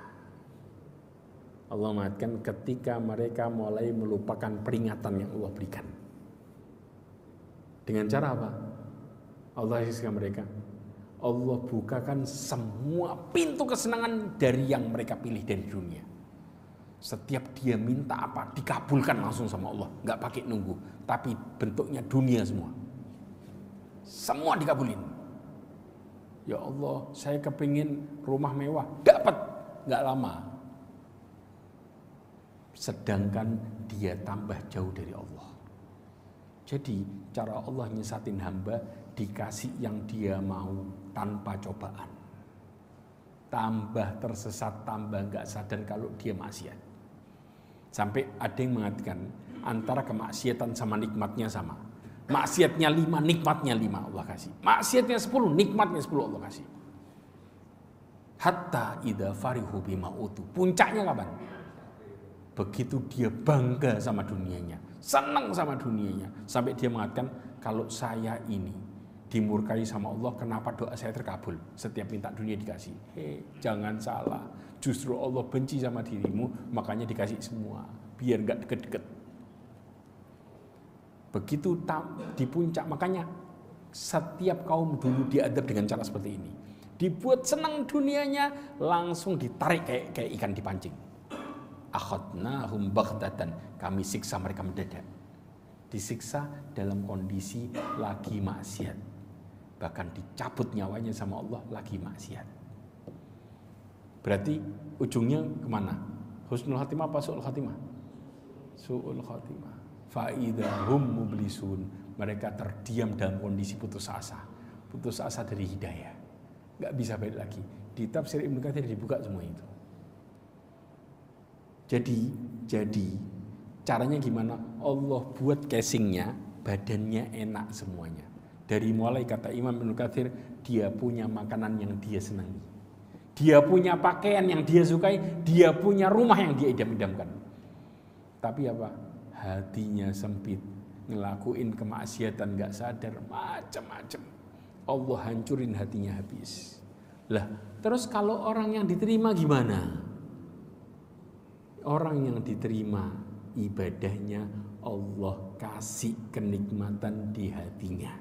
Allah mengatakan ketika mereka mulai melupakan peringatan yang Allah berikan. Dengan cara apa? Allah siksa mereka. Allah bukakan semua pintu kesenangan dari yang mereka pilih dari dunia. Setiap dia minta apa, dikabulkan langsung sama Allah. Nggak pakai nunggu, tapi bentuknya dunia semua. Semua dikabulin. Ya Allah, saya kepingin rumah mewah. Dapat, nggak lama. Sedangkan dia tambah jauh dari Allah. Jadi cara Allah nyesatin hamba, dikasih yang dia mau tanpa cobaan. Tambah tersesat, tambah nggak sadar kalau dia maksiat. Sampai ada yang mengatakan antara kemaksiatan sama nikmatnya sama. Maksiatnya 5, nikmatnya 5 Allah kasih. Maksiatnya 10, nikmatnya 10 Allah kasih. Hatta idza farihu bima utu. Puncaknya kapan? Begitu dia bangga sama dunianya, senang sama dunianya, sampai dia mengatakan kalau saya ini dimurkai sama Allah, kenapa doa saya terkabul? Setiap minta dunia dikasih. Jangan salah. Justru Allah benci sama dirimu, makanya dikasih semua. Biar gak deket-deket. Begitu di puncak, makanya setiap kaum dulu diadab dengan cara seperti ini. Dibuat senang dunianya, langsung ditarik kayak ikan dipancing. Akhadnahum baghtatan. Kami siksa mereka mendadak. Disiksa dalam kondisi lagi maksiat. Bahkan dicabut nyawanya sama Allah lagi maksiat. Berarti ujungnya kemana? Husnul khatimah apa su'ul khatimah? Su'ul khatimah. Fa'idahum mublisun. Mereka terdiam dalam kondisi putus asa. Putus asa dari hidayah. Gak bisa balik lagi. Di tafsir Ibnu Katsir dibuka semua itu. Jadi caranya gimana? Allah buat casingnya, badannya enak semuanya. Dari mulai kata Imam Ibnu Katsir, dia punya makanan yang dia senangi. Dia punya pakaian yang dia sukai, dia punya rumah yang dia idam-idamkan. Tapi apa? Hatinya sempit, ngelakuin kemaksiatan gak sadar, macam-macam. Allah hancurin hatinya habis. Lah, terus kalau orang yang diterima gimana? Orang yang diterima ibadahnya Allah kasih kenikmatan di hatinya.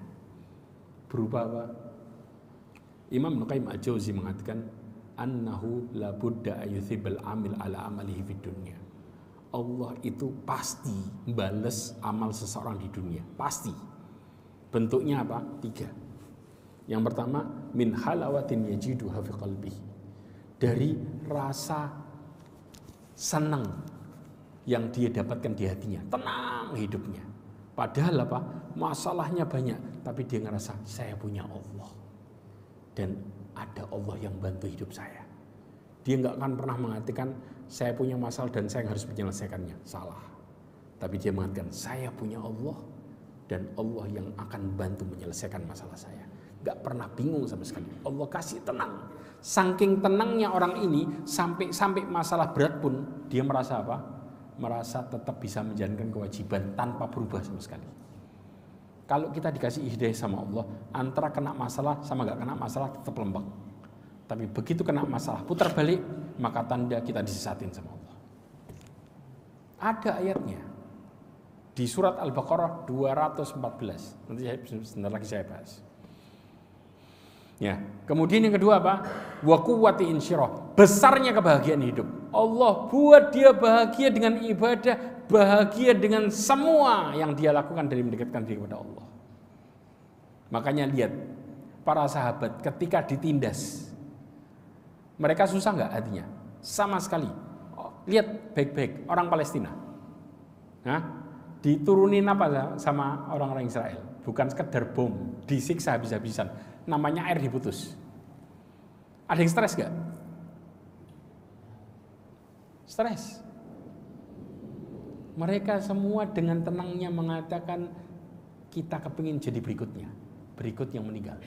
Berupa apa? Imam Ibnu Qayyim Al-Jauzi mengatakan annahu la budda ayyuthibal amil ala amalihi fid dunya. Allah itu pasti balas amal seseorang di dunia, pasti. Bentuknya apa? 3. Yang pertama min halawatin yajiduha fi qalbihi. Dari rasa senang yang dia dapatkan di hatinya, tenang hidupnya. Padahal apa? Masalahnya banyak, tapi dia ngerasa saya punya Allah dan ada Allah yang bantu hidup saya. Dia nggak akan pernah mengatakan saya punya masalah dan saya harus menyelesaikannya. Salah. Tapi dia mengatakan saya punya Allah dan Allah yang akan bantu menyelesaikan masalah saya. Gak pernah bingung sama sekali. Allah kasih tenang. Saking tenangnya orang ini sampai masalah berat pun dia merasa apa? Merasa tetap bisa menjalankan kewajiban tanpa berubah sama sekali. Kalau kita dikasih hidayah sama Allah, antara kena masalah sama gak kena masalah tetap lembek. Tapi begitu kena masalah putar balik, maka tanda kita disesatin sama Allah. Ada ayatnya di surat Al-Baqarah 214. Nanti sebentar lagi saya bahas. Ya, kemudian yang kedua apa? Wa quwwati insyirah, besarnya kebahagiaan hidup. Allah buat dia bahagia dengan ibadah, bahagia dengan semua yang dia lakukan dari mendekatkan diri kepada Allah. Makanya lihat para sahabat ketika ditindas, mereka susah nggak hatinya? Sama sekali. Lihat baik-baik orang Palestina. Diturunin apa sama orang-orang Israel? Bukan sekedar bom, disiksa habis-habisan. Namanya air diputus. Ada yang stres gak? Stres. Mereka semua dengan tenangnya mengatakan kita kepingin jadi berikutnya, berikut yang meninggal.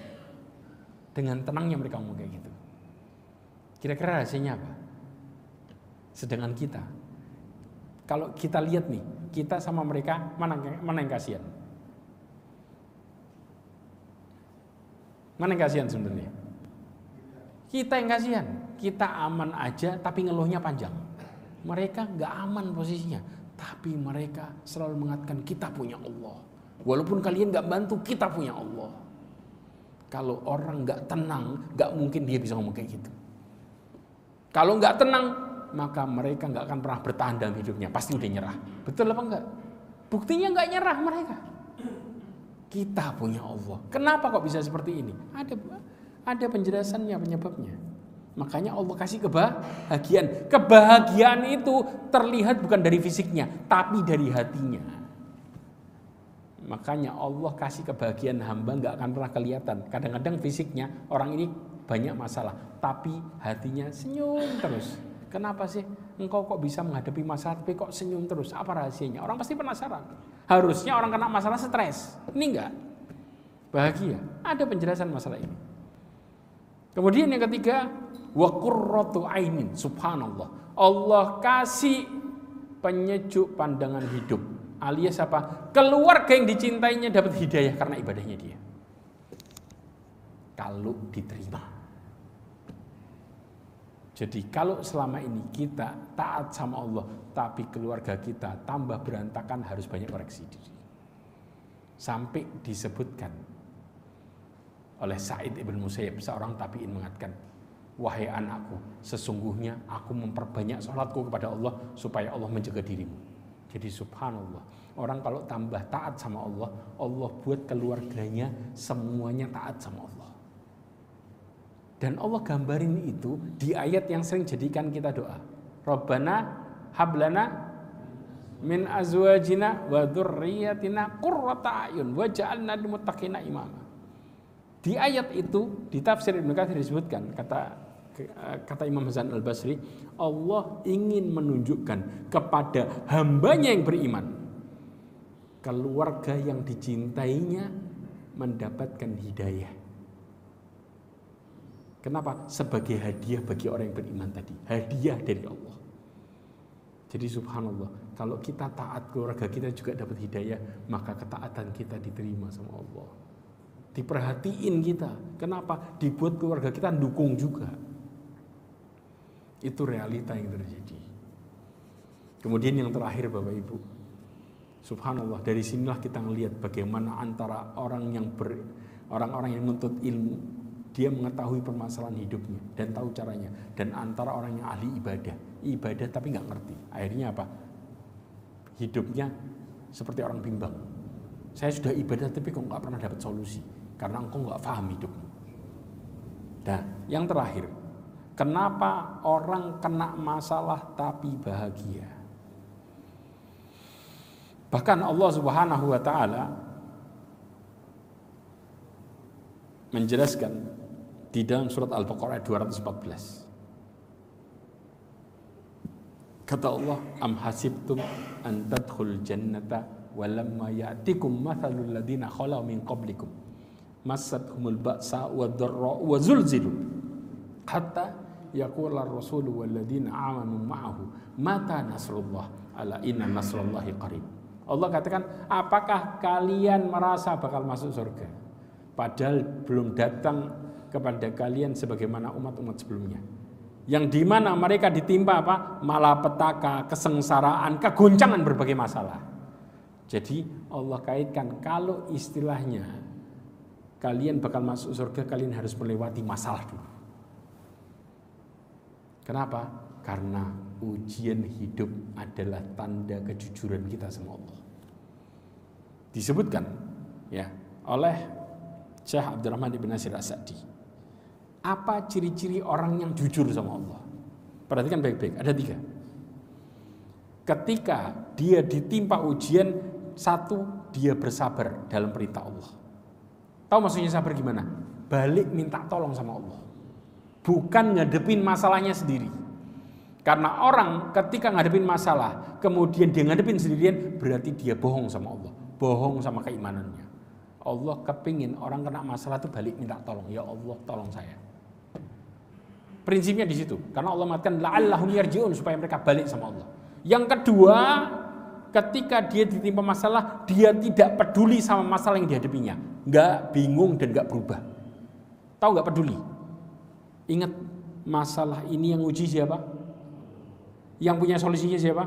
Dengan tenangnya mereka ngomong kayak gitu. Kira-kira rahasianya apa? Sedangkan kita, kalau kita lihat nih, kita sama mereka mana yang kasihan? Mana yang kasihan sebenarnya? Kita yang kasihan. Kita aman aja tapi ngeluhnya panjang. Mereka nggak aman posisinya, tapi mereka selalu mengatakan kita punya Allah. Walaupun kalian nggak bantu, kita punya Allah. Kalau orang nggak tenang, nggak mungkin dia bisa ngomong kayak gitu. Kalau nggak tenang, maka mereka nggak akan pernah bertahan dalam hidupnya. Pasti udah nyerah. Betul apa enggak? Buktinya nggak nyerah mereka. Kita punya Allah. Kenapa kok bisa seperti ini? Ada penjelasannya, penyebabnya. Makanya Allah kasih kebahagiaan. Kebahagiaan itu terlihat bukan dari fisiknya, tapi dari hatinya. Makanya Allah kasih kebahagiaan hamba nggak akan pernah kelihatan. Kadang-kadang fisiknya orang ini banyak masalah, tapi hatinya senyum terus. Kenapa sih engkau kok bisa menghadapi masalah tapi kok senyum terus? Apa rahasianya? Orang pasti penasaran. Harusnya orang kena masalah stres. Ini enggak. Bahagia. Ada penjelasan masalah ini. Kemudian yang ketiga, wa qurratu ainin. Subhanallah. Allah kasih penyejuk pandangan hidup. Alias apa? Keluarga yang dicintainya dapat hidayah karena ibadahnya dia. Kalau diterima. Jadi kalau selama ini kita taat sama Allah, tapi keluarga kita tambah berantakan, harus banyak koreksi diri. Sampai disebutkan oleh Sa'id ibn Musayyib, seorang tabi'in mengatakan, wahai anakku, sesungguhnya aku memperbanyak sholatku kepada Allah supaya Allah menjaga dirimu. Jadi subhanallah, orang kalau tambah taat sama Allah, Allah buat keluarganya semuanya taat sama Allah. Dan Allah gambarin itu di ayat yang sering jadikan kita doa. Rabbana hablana min azwajina wa dzurriyyatina qurrata a'yun waj'alna lil muttaqina imama. Di ayat itu di tafsir Ibnu Katsir disebutkan kata Imam Hasan Al-Basri, Allah ingin menunjukkan kepada hambanya yang beriman, keluarga yang dicintainya mendapatkan hidayah. Kenapa? Sebagai hadiah bagi orang yang beriman tadi. Hadiah dari Allah. Jadi subhanallah, kalau kita taat, keluarga kita juga dapat hidayah, maka ketaatan kita diterima sama Allah. Diperhatiin kita. Kenapa? Dibuat keluarga kita dukung juga. Itu realita yang terjadi. Kemudian yang terakhir Bapak Ibu, subhanallah, dari sinilah kita melihat bagaimana antara orang-orang yang menuntut ilmu, dia mengetahui permasalahan hidupnya dan tahu caranya, dan antara orang yang ahli ibadah tapi nggak ngerti. Akhirnya apa? Hidupnya seperti orang bimbang. Saya sudah ibadah tapi kok nggak pernah dapat solusi karena engkau nggak paham hidupmu. Dan yang terakhir, Kenapa orang kena masalah tapi bahagia? Bahkan Allah Subhanahu wa taala menjelaskan di dalam surat Al-Baqarah 214. Kata Allah, am hasibtum an tadkhul jannata walamma ya'tikum mathalul ladina khalau min qablikum massathumul ba'sa wad-dharra wa zulzilu hatta yaqula ar-rasulu wal ladina amanu ma'ahu mata nasrullah ala inna nasrullahi qarib. Allah katakan, apakah kalian merasa bakal masuk surga padahal belum datang kepada kalian sebagaimana umat-umat sebelumnya, yang dimana mereka ditimpa apa? Malapetaka, kesengsaraan, kegoncangan berbagai masalah. Jadi Allah kaitkan, kalau istilahnya kalian bakal masuk surga, kalian harus melewati masalah dulu. Kenapa? Karena ujian hidup adalah tanda kejujuran kita sama Allah. Disebutkan ya oleh Syekh Abdurrahman ibn Nasir As-Sa'di, apa ciri-ciri orang yang jujur sama Allah? Perhatikan baik-baik, ada 3. Ketika dia ditimpa ujian, 1, dia bersabar dalam perintah Allah. Tahu maksudnya sabar gimana? Balik minta tolong sama Allah, bukan ngadepin masalahnya sendiri. Karena orang ketika ngadepin masalah, kemudian dia ngadepin sendirian, berarti dia bohong sama Allah, bohong sama keimanannya. Allah kepingin orang kena masalah itu balik minta tolong, ya Allah tolong saya. Prinsipnya di situ. Karena Allah mengatakan la'allahum yarji'un, supaya mereka balik sama Allah. Yang kedua, ketika dia ditimpa masalah, dia tidak peduli sama masalah yang dihadapinya, nggak bingung dan nggak berubah. Tahu nggak peduli? Ingat, masalah ini yang uji siapa? Yang punya solusinya siapa?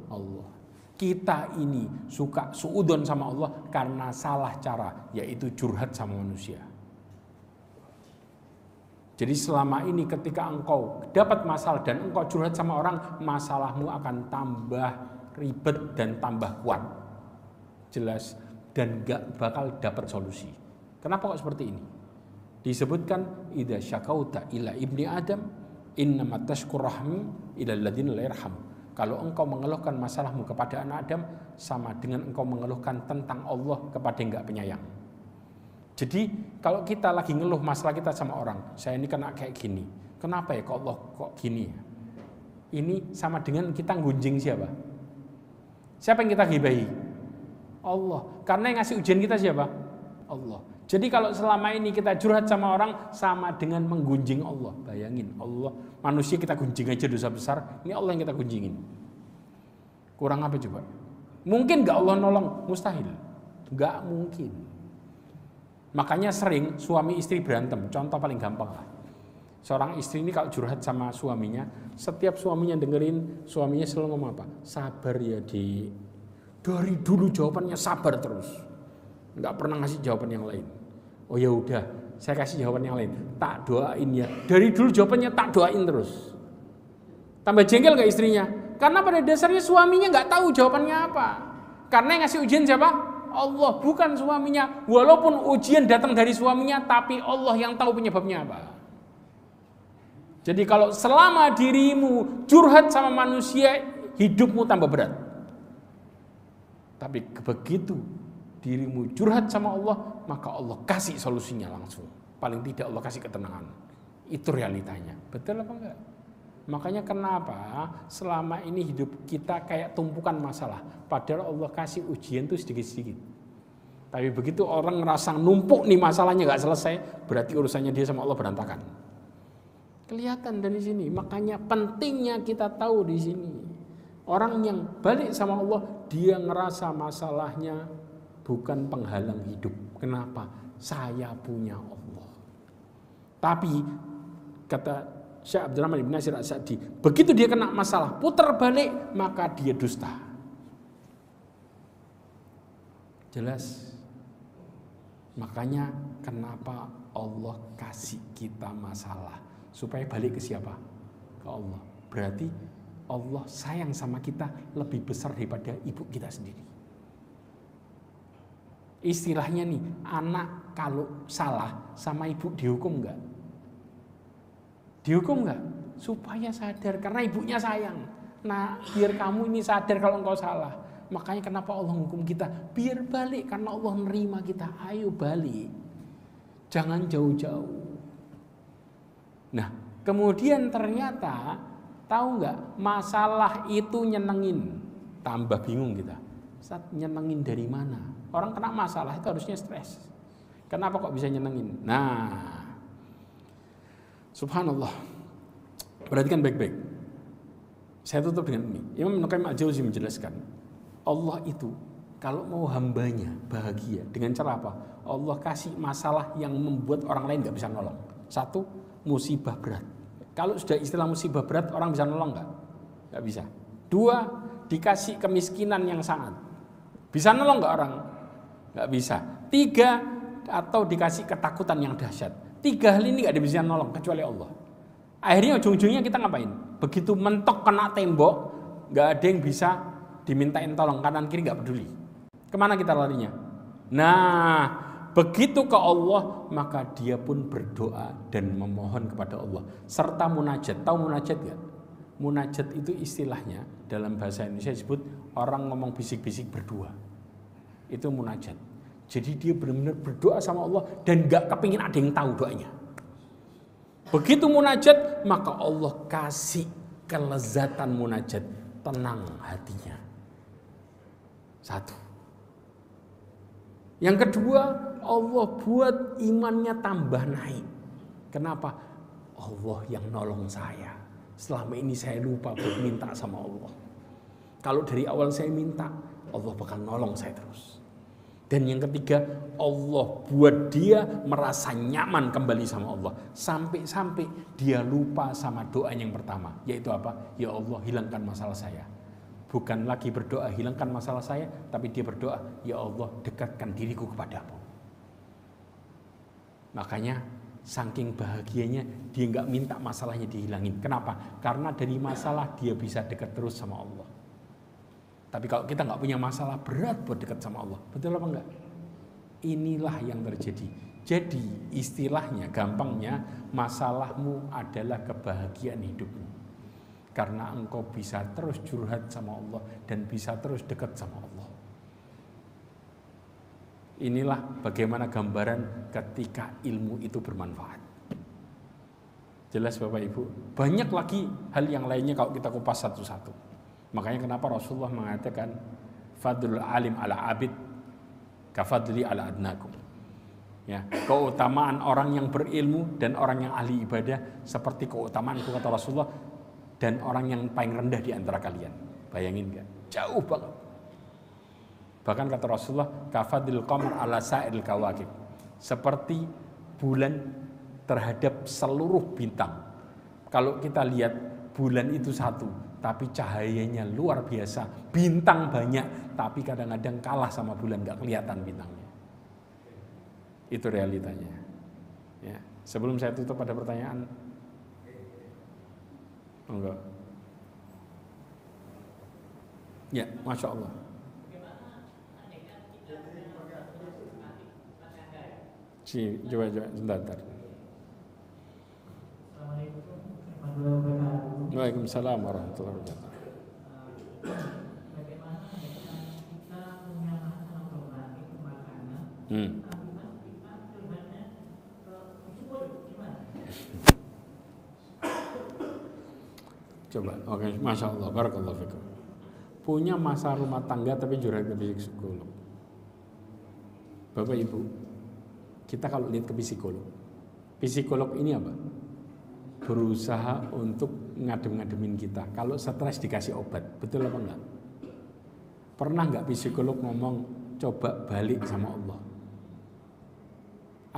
Allah. Kita ini suka suudon sama Allah karena salah cara, yaitu curhat sama manusia. Jadi selama ini ketika engkau dapat masalah dan engkau curhat sama orang, masalahmu akan tambah ribet dan tambah kuat. Jelas, dan gak bakal dapat solusi. Kenapa kok seperti ini? Disebutkan, idza syakauta ila ibni adam innamat tashkur rahmi ila alladziina la yarham. Kalau engkau mengeluhkan masalahmu kepada anak Adam, sama dengan engkau mengeluhkan tentang Allah kepada yang enggak penyayang. Jadi kalau kita lagi ngeluh masalah kita sama orang, saya ini kena kayak gini, kenapa ya kok Allah kok gini ya? Ini sama dengan kita nggunjing siapa? Siapa yang kita gibahi? Allah. Karena yang ngasih ujian kita siapa? Allah. Jadi kalau selama ini kita curhat sama orang, sama dengan menggunjing Allah. Bayangin, Allah, manusia kita gunjing aja dosa besar, ini Allah yang kita gunjingin. Kurang apa coba? Mungkin gak Allah nolong? Mustahil. Gak mungkin. Makanya sering suami istri berantem. Contoh paling gampang lah. Seorang istri ini kalau curhat sama suaminya, setiap suaminya dengerin, suaminya selalu ngomong apa? Sabar ya Dik. Dari dulu jawabannya sabar terus. Nggak pernah ngasih jawaban yang lain. Oh ya udah, saya kasih jawaban yang lain. Tak doain ya. Dari dulu jawabannya tak doain terus. Tambah jengkel nggak istrinya? Karena pada dasarnya suaminya nggak tahu jawabannya apa. Karena yang ngasih ujian siapa? Allah, bukan suaminya. Walaupun ujian datang dari suaminya, tapi Allah yang tahu penyebabnya apa. Jadi kalau selama dirimu curhat sama manusia, hidupmu tambah berat. Tapi begitu dirimu curhat sama Allah, maka Allah kasih solusinya langsung. Paling tidak Allah kasih ketenangan. Itu realitanya. Betul apa enggak? Makanya kenapa selama ini hidup kita kayak tumpukan masalah. Padahal Allah kasih ujian itu sedikit-sedikit. Tapi begitu orang ngerasa numpuk nih masalahnya gak selesai, berarti urusannya dia sama Allah berantakan. Kelihatan dari sini. Makanya pentingnya kita tahu di sini. Orang yang balik sama Allah, dia ngerasa masalahnya bukan penghalang hidup. Kenapa? Saya punya Allah. Tapi kata Syekh Abdurrahman ibn Nasir As-Sa'di, begitu dia kena masalah, putar balik, maka dia dusta. Jelas. Makanya kenapa Allah kasih kita masalah? Supaya balik ke siapa? Ke Allah. Berarti Allah sayang sama kita lebih besar daripada ibu kita sendiri. Istilahnya nih, anak kalau salah sama ibu dihukum enggak? Dihukum nggak? Supaya sadar, karena ibunya sayang. Nah, biar kamu ini sadar kalau engkau salah. Makanya kenapa Allah hukum kita? Biar balik, karena Allah nerima kita. Ayo balik. Jangan jauh-jauh. Nah, kemudian ternyata, tahu nggak? Masalah itu nyenengin. Tambah bingung kita. Saat nyenengin dari mana? Orang kena masalah itu harusnya stres. Kenapa kok bisa nyenengin? Nah, subhanallah. Perhatikan baik-baik. Saya tutup dengan ini. Imam Ibnu Qayyim Al-Jauzi menjelaskan, Allah itu kalau mau hambanya bahagia dengan cara apa? Allah kasih masalah yang membuat orang lain nggak bisa nolong. Satu, musibah berat. Kalau sudah istilah musibah berat, orang bisa nolong nggak? Nggak bisa. Dua, dikasih kemiskinan yang sangat. Bisa nolong nggak orang? Nggak bisa. Tiga, atau dikasih ketakutan yang dahsyat. Tiga hal ini nggak ada yang bisa nolong kecuali Allah. Akhirnya ujung-ujungnya kita ngapain? Begitu mentok kena tembok, nggak ada yang bisa dimintain tolong, kanan kiri nggak peduli. Kemana kita larinya? Nah, begitu ke Allah, maka dia pun berdoa dan memohon kepada Allah serta munajat. Tahu munajat nggak? Munajat itu istilahnya dalam bahasa Indonesia disebut orang ngomong bisik-bisik berdua. Itu munajat. Jadi dia benar-benar berdoa sama Allah dan nggak kepingin ada yang tahu doanya. Begitu munajat, maka Allah kasih kelezatan munajat, tenang hatinya. Satu. Yang kedua, Allah buat imannya tambah naik. Kenapa? Allah yang nolong saya. Selama ini saya lupa buat minta sama Allah. Kalau dari awal saya minta, Allah bakal nolong saya terus. Dan yang ketiga, Allah buat dia merasa nyaman kembali sama Allah. Sampai-sampai dia lupa sama doa yang pertama. Yaitu apa? Ya Allah, hilangkan masalah saya. Bukan lagi berdoa hilangkan masalah saya, tapi dia berdoa, ya Allah, dekatkan diriku kepadamu. Makanya saking bahagianya dia nggak minta masalahnya dihilangin. Kenapa? Karena dari masalah dia bisa dekat terus sama Allah. Tapi kalau kita nggak punya masalah, berat buat dekat sama Allah. Betul apa enggak? Inilah yang terjadi. Jadi istilahnya, gampangnya, masalahmu adalah kebahagiaan hidupmu. Karena engkau bisa terus curhat sama Allah dan bisa terus dekat sama Allah. Inilah bagaimana gambaran ketika ilmu itu bermanfaat. Jelas Bapak Ibu? Banyak lagi hal yang lainnya kalau kita kupas satu-satu. Makanya kenapa Rasulullah mengatakan fadlul alim ala abid kafadli ala adnakum. Ya, keutamaan orang yang berilmu dan orang yang ahli ibadah seperti keutamaan itu kata Rasulullah dan orang yang paling rendah di antara kalian. Bayangin enggak? Jauh banget. Bahkan kata Rasulullah kafadlil qamar ala sa'il kawakib. Seperti bulan terhadap seluruh bintang. Kalau kita lihat bulan itu satu, tapi cahayanya luar biasa, bintang banyak, tapi kadang-kadang kalah sama bulan, nggak kelihatan bintangnya. Itu realitanya. Ya. Sebelum saya tutup, ada pertanyaan? Enggak. Ya, Masya Allah. Coba, sebentar. Waalaikumsalam warahmatullahi wabarakatuh. Bagaimana kita punya masalah beban itu makanan, tapi kita curhatnya gimana? Coba, oke, Masya Allah, barakallahu fikum. Punya masalah rumah tangga tapi curhat ke psikolog. Bapak Ibu, kita kalau lihat ke psikolog ini apa? Berusaha untuk ngadem-ngademin kita. Kalau stres dikasih obat, betul apa enggak? Pernah enggak psikolog ngomong coba balik sama Allah?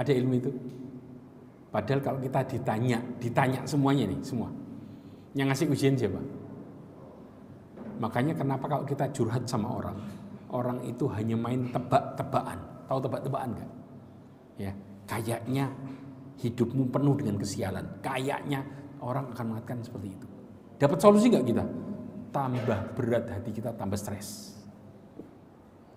Ada ilmu itu? Padahal kalau kita ditanya semuanya nih, semua. Yang ngasih ujian siapa? Makanya kenapa kalau kita curhat sama orang itu hanya main tebak-tebakan. Tahu tebak-tebakan enggak? Ya, kayaknya hidupmu penuh dengan kesialan. Kayaknya orang akan mengatakan seperti itu. Dapat solusi nggak kita? Tambah berat hati kita, tambah stres.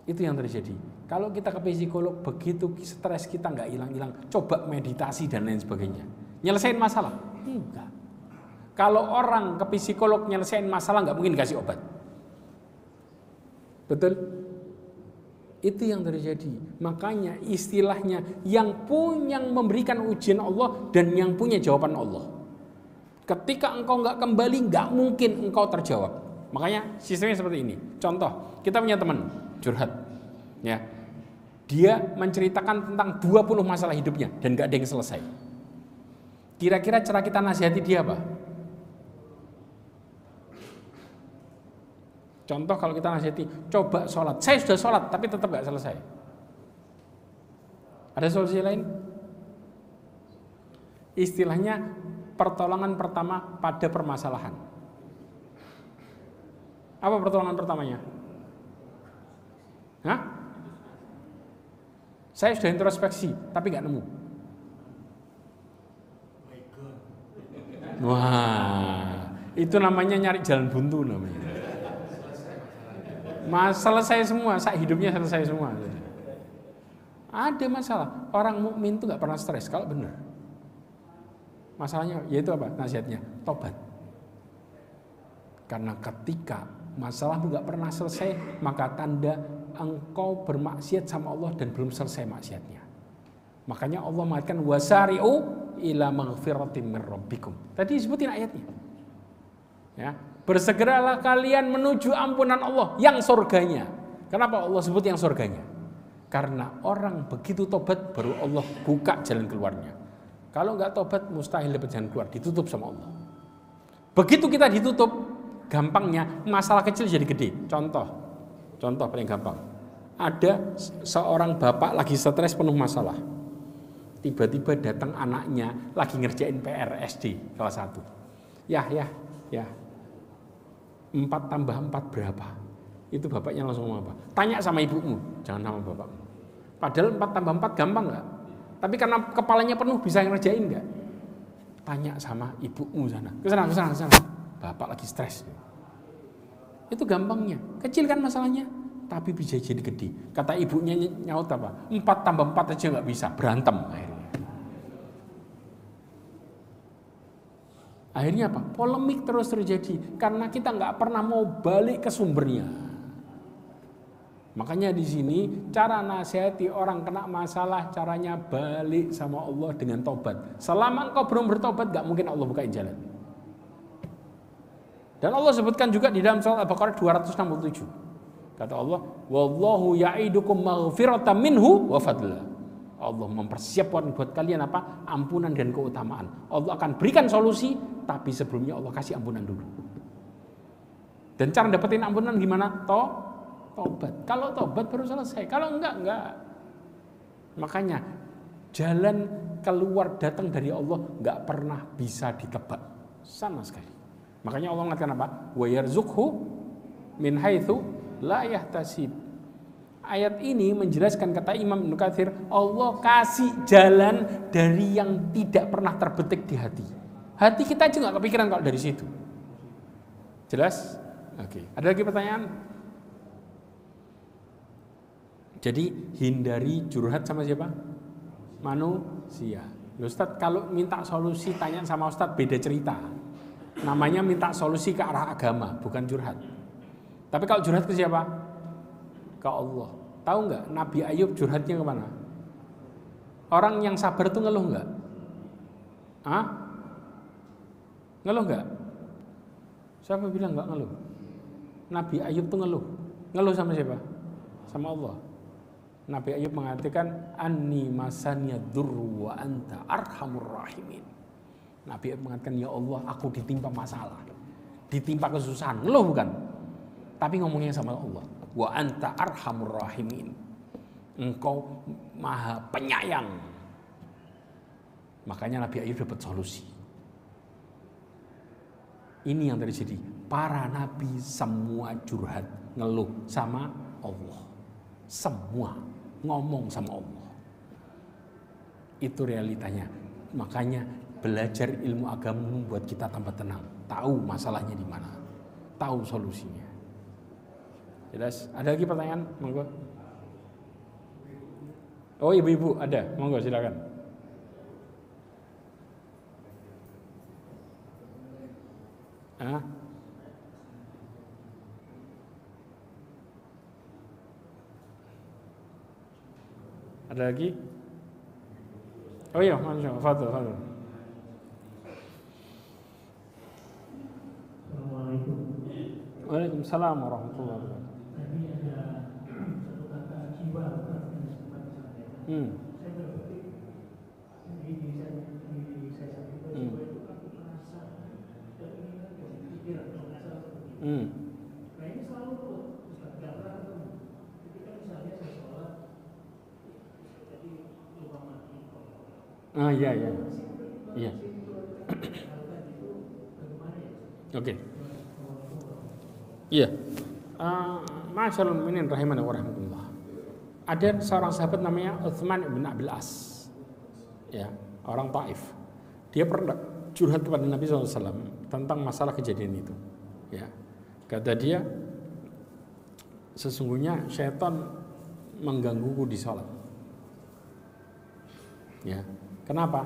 Itu yang terjadi. Kalau kita ke psikolog, begitu stres kita nggak hilang-hilang, coba meditasi dan lain sebagainya. Nyelesain masalah? Enggak. Kalau orang ke psikolog nyelesain masalah nggak mungkin kasih obat. Betul? Itu yang terjadi. Makanya istilahnya yang memberikan ujian Allah dan yang punya jawaban Allah. Ketika engkau nggak kembali, nggak mungkin engkau terjawab. Makanya sistemnya seperti ini. Contoh, kita punya teman curhat, ya. Dia menceritakan tentang 20 masalah hidupnya dan nggak ada yang selesai. Kira-kira cara kita nasihati dia apa? Contoh kalau kita nasihati, coba sholat. Saya sudah sholat tapi tetap gak selesai. Ada solusi lain? Istilahnya pertolongan pertama pada permasalahan. Apa pertolongan pertamanya? Hah? Saya sudah introspeksi tapi gak nemu. Wah, itu namanya nyari jalan buntu namanya. Selesai semua, hidupnya selesai semua. Ada masalah. Orang mukmin itu nggak pernah stres kalau benar. Masalahnya yaitu apa? Nasihatnya tobat. Karena ketika masalahmu nggak pernah selesai, maka tanda engkau bermaksiat sama Allah dan belum selesai maksiatnya. Makanya Allah mengatakan wasari'u ila maghfiratin min rabbikum. Tadi disebutin ayatnya. Ya. Bersegeralah kalian menuju ampunan Allah yang surganya. Kenapa Allah sebut yang surganya? Karena orang begitu tobat baru Allah buka jalan keluarnya. Kalau nggak tobat mustahil dapat jalan keluar, ditutup sama Allah. Begitu kita ditutup, gampangnya masalah kecil jadi gede. Contoh paling gampang. Ada seorang bapak lagi stres penuh masalah. Tiba-tiba datang anaknya lagi ngerjain PR SD kelas 1. Ya. 4 tambah 4 berapa? Itu bapaknya langsung ngomong apa? Tanya sama ibumu, jangan sama bapakmu. Padahal 4 tambah 4 gampang nggak? Tapi karena kepalanya penuh bisa ngerjain nggak? Tanya sama ibumu sana. Kesana. Bapak lagi stres. Itu gampangnya. Kecil kan masalahnya, tapi bisa jadi gede. Kata ibunya nyaut apa? 4 tambah 4 aja nggak bisa, berantem akhirnya. Akhirnya apa? Polemik terus terjadi karena kita nggak pernah mau balik ke sumbernya. Makanya di sini cara nasihati orang kena masalah caranya balik sama Allah dengan tobat. Selama engkau belum bertobat, nggak mungkin Allah bukain jalan. Dan Allah sebutkan juga di dalam surat Al-Baqarah 267. Kata Allah, wallahu ya'idukum maghfiratan minhu wa fadla. Allah mempersiapkan buat kalian apa? Ampunan dan keutamaan. Allah akan berikan solusi, tapi sebelumnya Allah kasih ampunan dulu. Dan cara dapetin ampunan gimana? Tobat. Kalau tobat baru selesai. Kalau enggak. Makanya jalan keluar datang dari Allah enggak pernah bisa ditebak sama sekali. Makanya Allah mengatakan apa? Wa yarzuqhu min haitsu la yahtasib. Ayat ini menjelaskan kata Imam Ibnu Katsir, Allah kasih jalan dari yang tidak pernah terbetik di hati. Hati kita aja nggak kepikiran kalau dari situ. Jelas? Oke. Ada lagi pertanyaan? Jadi hindari curhat sama siapa? Manusia. Ustadz kalau minta solusi tanya sama Ustadz beda cerita. Namanya minta solusi ke arah agama, bukan curhat. Tapi kalau curhat ke siapa? Ke Allah. Tahu nggak Nabi Ayub curhatnya kemana? Orang yang sabar tuh ngeluh nggak? Ngeluh nggak? Siapa bilang nggak ngeluh? Nabi Ayub tuh ngeluh. Ngeluh sama siapa? Sama Allah. Nabi Ayub mengatakan anni masaniya durru wa anta arhamur rahimin. Nabi Ayub mengatakan ya Allah aku ditimpa masalah, ditimpa kesusahan. Ngeluh bukan? Tapi ngomongnya sama Allah. Wa anta arhamur rahimin. Engkau maha penyayang. Makanya Nabi Ayub dapat solusi. Ini yang terjadi. Para nabi semua curhat, ngeluh sama Allah. Semua ngomong sama Allah. Itu realitanya. Makanya belajar ilmu agama membuat kita tambah tenang. Tahu masalahnya di mana. Tahu solusinya. Jelas? Ada lagi pertanyaan? Monggo. Oh ibu-ibu ada, monggo silakan. Ah? Ada lagi? Oh iya, masya Allah, fadhil. Assalamualaikum. Waalaikumsalam warahmatullahi wabarakatuh. Tadi ada satu kata jiwa yang sempat disampaikan. Saya berpikir di saya saat itu jiwa itu kan merasa keinginan dan pikiran kalau nggak salah seperti itu. Nah ini selalu Ustaz karena ketika misalnya saya sholat jadi lupa mati. Iya. Iya. Oke. Iya. Masyaallah mu'minin rahimani wa rahmatullah. Ada seorang sahabat namanya Utsman bin Abil As. Ya, orang Taif. Dia pernah curhat kepada Nabi SAW tentang masalah kejadian itu. Ya. Kata dia, sesungguhnya syaitan menggangguku di sholat. Ya. Kenapa?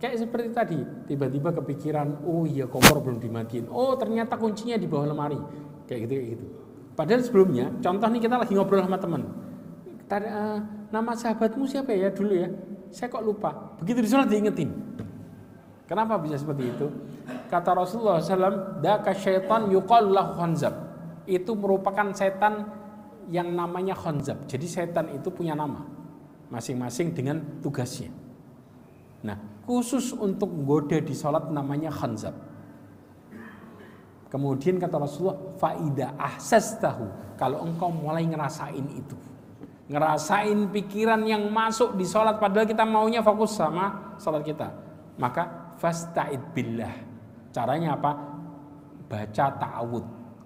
Kayak seperti tadi, tiba-tiba kepikiran, oh iya kompor belum dimatiin. Oh ternyata kuncinya di bawah lemari. Kayak gitu. Padahal sebelumnya, contoh nih kita lagi ngobrol sama teman. Nama sahabatmu siapa ya dulu ya? Saya kok lupa. Begitu di sholat diingetin. Kenapa bisa seperti itu? Kata Rasulullah SAW, daka syaitan yuqal lahu khanzab. Itu merupakan setan yang namanya khanzab. Jadi setan itu punya nama. Masing-masing dengan tugasnya. Nah, khusus untuk menggoda di sholat namanya khanzab. Kemudian kata Rasulullah, faida ahsastahu, kalau engkau mulai ngerasain itu, ngerasain pikiran yang masuk di sholat, padahal kita maunya fokus sama sholat kita, maka fasta'id billah. Caranya apa? Baca ta'awud,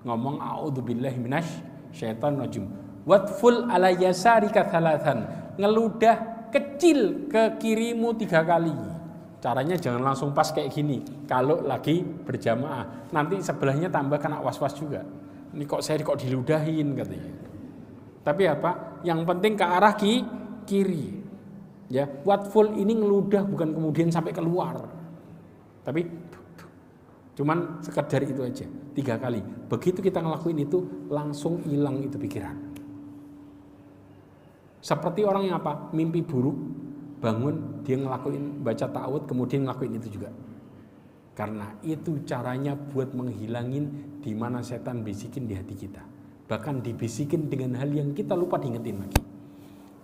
ngomong a'udzubillahi minasyaitonir rajim. Watful ala yasarika thalathan, ngeludah kecil ke kirimu 3 kali. Caranya jangan langsung pas kayak gini. Kalau lagi berjamaah, nanti sebelahnya tambah kena was-was juga. Ini kok saya diludahin katanya. Tapi apa? Yang penting ke arah kiri. Ya, watful ini ngeludah bukan kemudian sampai keluar. Tapi cuman sekedar itu aja 3 kali. Begitu kita ngelakuin itu langsung hilang itu pikiran. Seperti orang yang apa? Mimpi buruk, bangun, dia ngelakuin baca ta'awud, kemudian ngelakuin itu juga. Karena itu caranya buat menghilangin di mana setan bisikin di hati kita. Bahkan dibisikin dengan hal yang kita lupa diingetin lagi.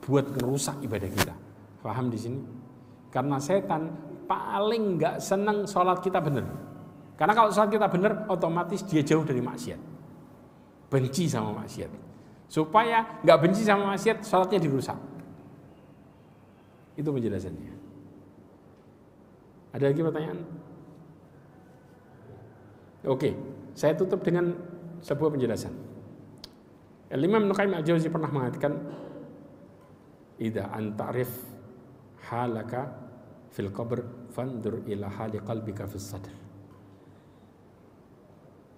Buat ngerusak ibadah kita. Paham di sini? Karena setan paling nggak senang sholat kita benar. Karena kalau sholat kita benar, otomatis dia jauh dari maksiat. Benci sama maksiat. Supaya nggak benci sama maksiat, sholatnya dirusak. Itu penjelasannya. Ada lagi pertanyaan? Oke, saya tutup dengan sebuah penjelasan. Imam Ibnu Qayyim al-Jauzi pernah mengatakan, "Idza anta'rif halaka fil qabr fandur ila hali qalbika fis sadr."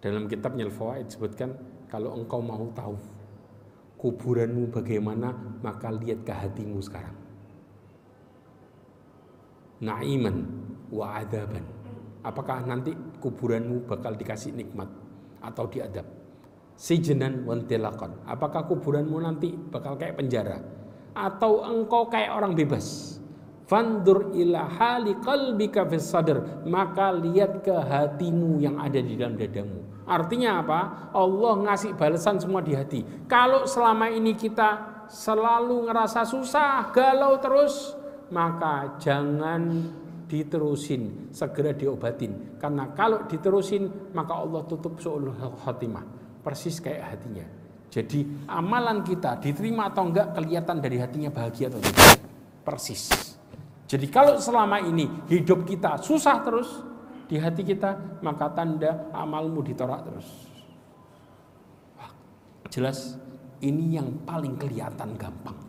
Dalam kitabnya Al-Fawaid disebutkan, kalau engkau mau tahu kuburanmu bagaimana, maka lihat ke hatimu sekarang. Na'iman wa adaban. Apakah nanti kuburanmu bakal dikasih nikmat atau diadab? Sijnan wa intilaqan. Apakah kuburanmu nanti bakal kayak penjara atau engkau kayak orang bebas? Fandur ila hali qalbika fis sadr, maka lihat ke hatimu yang ada di dalam dadamu. Artinya apa? Allah ngasih balasan semua di hati. Kalau selama ini kita selalu ngerasa susah, galau terus, maka jangan diterusin, segera diobatin. Karena kalau diterusin, maka Allah tutup su'ul khatimah. Persis kayak hatinya. Jadi amalan kita diterima atau enggak kelihatan dari hatinya bahagia atau tidak. Persis. Jadi kalau selama ini hidup kita susah terus di hati kita, maka tanda amalmu ditolak terus. Wah, jelas ini yang paling kelihatan gampang.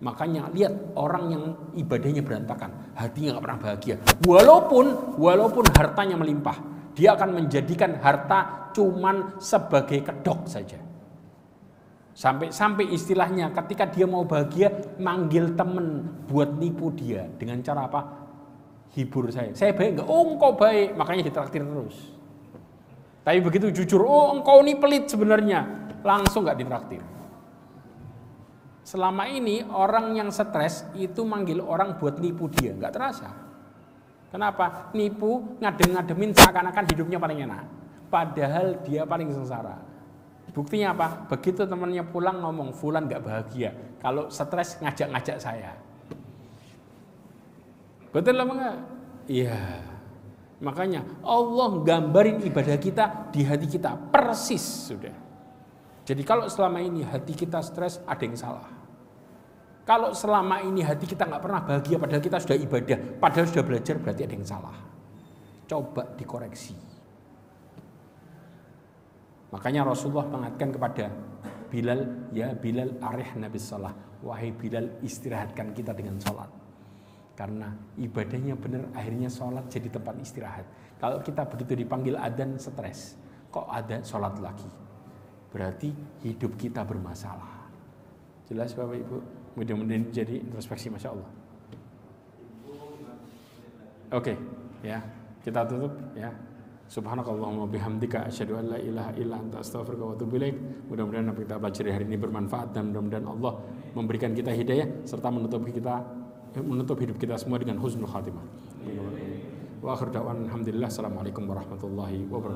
Makanya lihat orang yang ibadahnya berantakan, hatinya nggak pernah bahagia. Walaupun hartanya melimpah, dia akan menjadikan harta cuman sebagai kedok saja. Sampai istilahnya ketika dia mau bahagia, manggil temen buat nipu dia. Dengan cara apa? Hibur saya baik enggak? Oh engkau baik, makanya ditraktir terus. Tapi begitu jujur, oh engkau ini pelit sebenarnya, langsung nggak ditraktir. Selama ini orang yang stres itu manggil orang buat nipu dia, nggak terasa. Kenapa? Nipu, ngadem-ngademin seakan-akan hidupnya paling enak. Padahal dia paling sengsara. Buktinya apa? Begitu temannya pulang ngomong, Fulan nggak bahagia. Kalau stres ngajak-ngajak saya. Betul apa enggak? Iya. Makanya Allah gambarin ibadah kita di hati kita persis sudah. Jadi kalau selama ini hati kita stres, ada yang salah. Kalau selama ini hati kita nggak pernah bahagia, padahal kita sudah ibadah, padahal sudah belajar, berarti ada yang salah. Coba dikoreksi. Makanya Rasulullah mengatakan kepada Bilal, ya Bilal arihna bis shalah. Wahai Bilal, istirahatkan kita dengan sholat. Karena ibadahnya benar, akhirnya sholat jadi tempat istirahat. Kalau kita begitu dipanggil adzan stres, kok ada sholat lagi? Berarti hidup kita bermasalah. Jelas Bapak Ibu? Mudah-mudahan jadi introspeksi, Masya Allah. Oke, ya kita tutup ya. Subhanakallahumma bihamdika asyhadu an la ilaha illa anta astaghfiruka wa atubu ilaik. Mudah-mudahan apa kita pelajari hari ini bermanfaat dan mudah-mudahan Allah memberikan kita hidayah serta menutup hidup kita semua dengan husnul khatimah. Wa akhir da'wan alhamdulillah. Assalamualaikum warahmatullahi wabarakatuh.